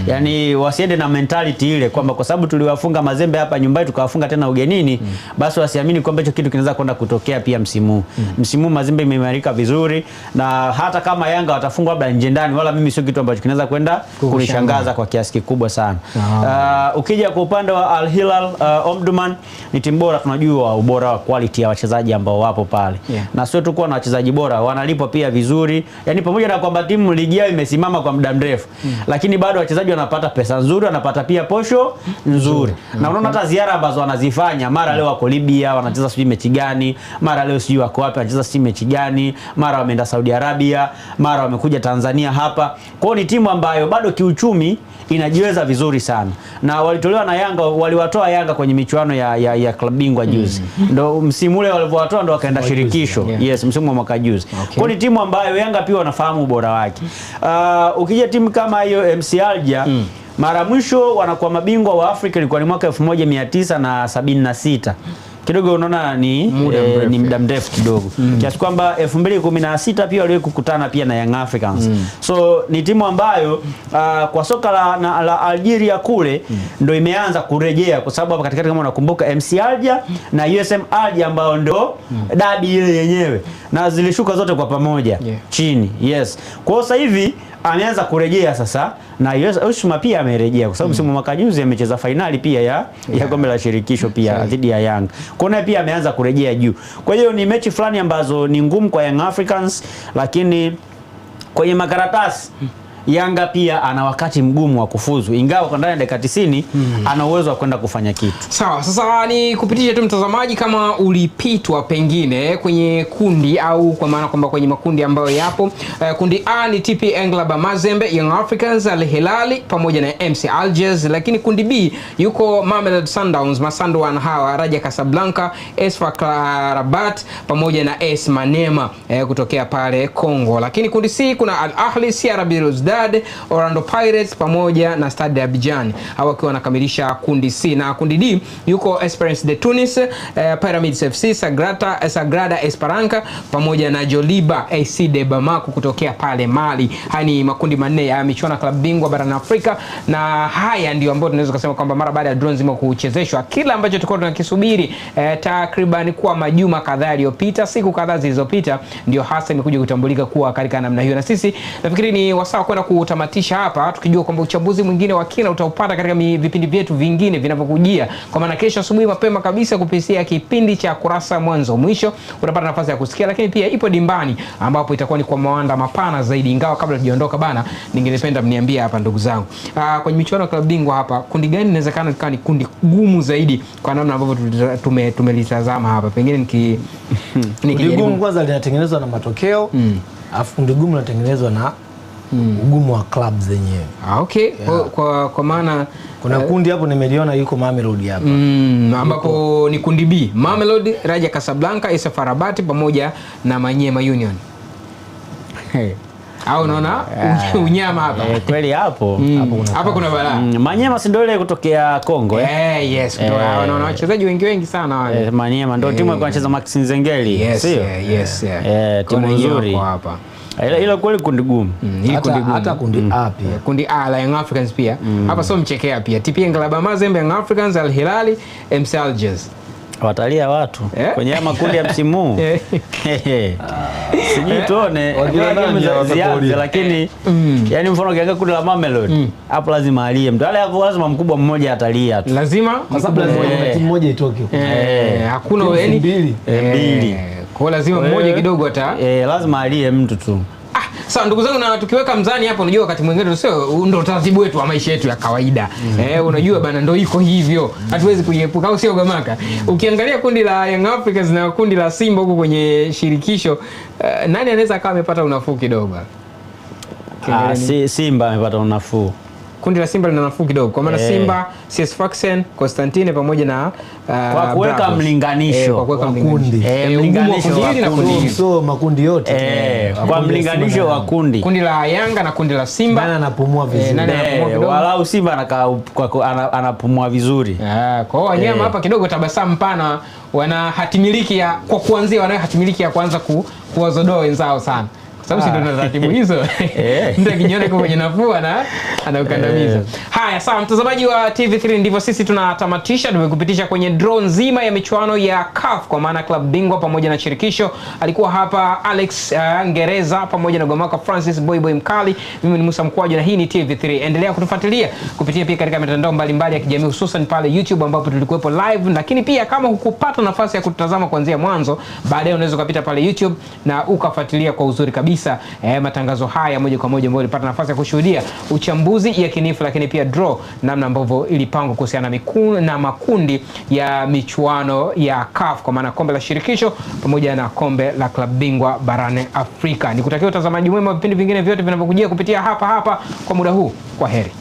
Yaani wasiende na mentality ile kwamba kwa sababu tuliwafunga Mazembe hapa nyumbani tukawafunga tena ugenini, basi wasiamini kwamba hicho kitu kinaweza kwenda kutokea pia msimu huu. Msimu huu Mazembe imeimarika vizuri, na hata kama Yanga watafungwa labda nje ndani, wala mimi sio kitu ambacho kinaweza kwenda kunishangaza kwa kiasi kikubwa sana. Ukija kwa upande wa Al Hilal Omdurman, ni timu bora, tunajua ubora wa quality ya wachezaji ambao wapo pale. Na sio tu kwa wachezaji bora, wanalipwa pia vizuri. Yaani pamoja na kwamba timu ligi yao imesimama kwa muda mrefu, lakini bado wachezaji wanapata pesa nzuri, wanapata pia posho nzuri. Na unaona hata ziara ambazo wanazifanya, mara leo wako Libya wanacheza sijui mechi gani, mara leo sijui wako wapi wanacheza sijui mechi gani, mara wameenda Saudi Arabia, mara wamekuja Tanzania hapa. Kwa hiyo ni timu ambayo bado kiuchumi inajiweza vizuri sana. Na walitolewa na Yanga, waliwatoa Yanga kwenye michuano ya klabu bingwa juzi. Ndio msimu ule walivyowatoa ndio wakaenda shirikisho. Msimu wa mwaka juzi. Kwa ni timu ambayo Yanga pia wanafahamu ubora wake. Ukija timu kama hiyo MC Alger Mara mwisho wanakuwa mabingwa wa Afrika ilikuwa ni mwaka 1976. Kidogo unaona ni muda mrefu kidogo. Kiasi kwamba 2016 pia waliwahi kukutana pia na Young Africans. So ni timu ambayo kwa soka la Algeria kule ndio imeanza kurejea, kwa sababu hapa katikati kama unakumbuka MC Alger na USM Alger ambao ndio dabi ile yenyewe, na zilishuka zote kwa pamoja chini. Yes. Kwa hiyo sasa hivi ameanza kurejea sasa, na Usma pia amerejea kwa sababu msimu mwaka juzi amecheza finali pia ya kombe la shirikisho pia dhidi ya Young. Kwa hiyo pia ameanza kurejea juu. Kwa hiyo ni mechi fulani ambazo ni ngumu kwa Young Africans, lakini kwenye makaratasi Yanga pia ana wakati mgumu wa kufuzu, ingawa kwa ndani ya dakika 90 ana uwezo wa kwenda kufanya kitu. Sawa, sasa ni kupitisha tu mtazamaji kama ulipitwa pengine kwenye kundi, au kwa maana kwamba kwenye makundi ambayo yapo. Kundi A ni TP Englaba Mazembe, Young Africans, Al Hilali pamoja na MC Alger, lakini kundi B yuko Mamelodi Sundowns, Masandoan hawa, Raja Casablanca, AS FAR Rabat pamoja na AS Manema kutokea pale Kongo. Lakini kundi C kuna Al Ahli, CR Belouizdad, Orlando Pirates pamoja na Stade Abidjan, hawa wakiwa wanakamilisha kundi C. Na kundi D yuko Esperance de Tunis, Pyramids FC, Sagrada Esperanca pamoja na Joliba AC de Bamako kutokea pale Mali. Haya ni makundi manne ya michuano ya klabu bingwa barani Afrika, na haya ndio ambayo tunaweza kusema kwamba mara baada ya draw nzima kuchezeshwa, kila ambacho tulikuwa tunakisubiri takriban kwa majuma kadhaa yaliyopita, siku kadhaa zilizopita, ndio hasa imekuja kutambulika kuwa katika namna hiyo. Na sisi nafikiri ni wasaa kwenda kutamatisha hapa, tukijua kwamba uchambuzi mwingine wa kina utaupata katika vipindi vyetu vingine vinavyokujia. Kwa maana kesho asubuhi mapema kabisa kupitia kipindi cha Kurasa Mwanzo Mwisho utapata nafasi ya kusikia, lakini pia ipo Dimbani ambapo itakuwa ni kwa mawanda mapana zaidi. Ingawa kabla tujaondoka bana, ningependa mniambie hapa ndugu zangu, kwenye michuano ya klabu bingwa hapa, kundi gani inawezekana ikawa ni kundi gumu zaidi kwa namna ambavyo tumelitazama hapa? Pengine kundi gumu kwanza linatengenezwa na matokeo, afu kundi gumu linatengenezwa na ugumu wa club zenyewe. Okay. Kwa maana kuna kundi hapo nimeliona yuko Mamelodi hapa. Ambapo ni kundi B, Mamelodi, Raja Casablanca, AS FAR Rabat pamoja na Manyema Union. Au unaona unyama hapa. Kweli hapo kuna balaa. Manyema si ndio ile kutokea Kongo yes, ndio wanaona wachezaji wengi sana wale. Manyema ndio timu ilikuwa inacheza Max Nzengeli, sio? Yes. Timu nzuri hapa. Ila kweli kundi gumu. Hata kundi A pia. Kundi A la Young Africans pia. Hapa sio mchekea pia. TP Englaba Mazembe, Young Africans, Al Hilali, MC Alger. Watalia watu kwenye makundi ya msimu. Sijui tuone zianze, lakini yani mfano kianga kundi la Mamelodi, hapo lazima alie mtu. Wale hapo lazima mkubwa mmoja atalia tu. Lazima kwa sababu lazima timu moja itoke. Hakuna mbili. Kwa lazima mmoja kidogo lazima alie mtu tu. Sawa ndugu zangu, na tukiweka mzani hapo, unajua wakati mwingine ndio taratibu wetu wa maisha yetu ya kawaida. Unajua bana, ndio iko hivyo. Hatuwezi kuiepuka, au sio Gamaka? Ukiangalia kundi la Young Africans na kundi la Simba huko kwenye shirikisho, nani anaweza akawa amepata unafuu kidogo? Simba amepata unafuu. Kundi la Simba lina nafuu kidogo kwa maana Simba, CS Sfaxien, Constantine pamoja na kwa kuweka mlinganisho kwa kuweka kundi. Mlinganisho na kundi so makundi yote kwa mlinganisho wa kundi. Kundi la Yanga na kundi la Simba, nani anapumua vizuri? Walau Simba anapumua vizuri. Kwa hiyo wanyama hapa kidogo tabasamu pana, wana hatimiliki ya kwa kuanzia, wana hatimiliki ya kwanza kuwazodoa wenzao sana. Sababu si ndio taratibu hizo. Ndio kinyone kwa kwenye nafua na anaukandamiza. Haya, sawa mtazamaji wa TV3, ndivyo sisi tunatamatisha. Tumekupitisha kwenye draw nzima ya michuano ya CAF kwa maana club bingwa pamoja na shirikisho. Alikuwa hapa Alex Ngereza pamoja na Gomaka Francis Boy Mkali. Mimi ni Musa Mkwaju na hii ni TV3. Endelea kutufuatilia kupitia pia katika mitandao mbalimbali ya kijamii, hususan pale YouTube ambapo tulikuwepo live, lakini pia kama hukupata nafasi ya kutazama kuanzia mwanzo, baadaye unaweza kupita pale YouTube na ukafuatilia kwa uzuri kabisa matangazo haya moja kwa moja ambayo ulipata nafasi ya kushuhudia uchambuzi yakinifu, lakini pia draw namna ambavyo ilipangwa kuhusiana na makundi ya michuano ya CAF kwa maana kombe la shirikisho pamoja na kombe la klabu bingwa barani Afrika. Nikutakia utazamaji mwema wa vipindi vingine vyote vinavyokujia kupitia hapa kwa muda huu. Kwa heri.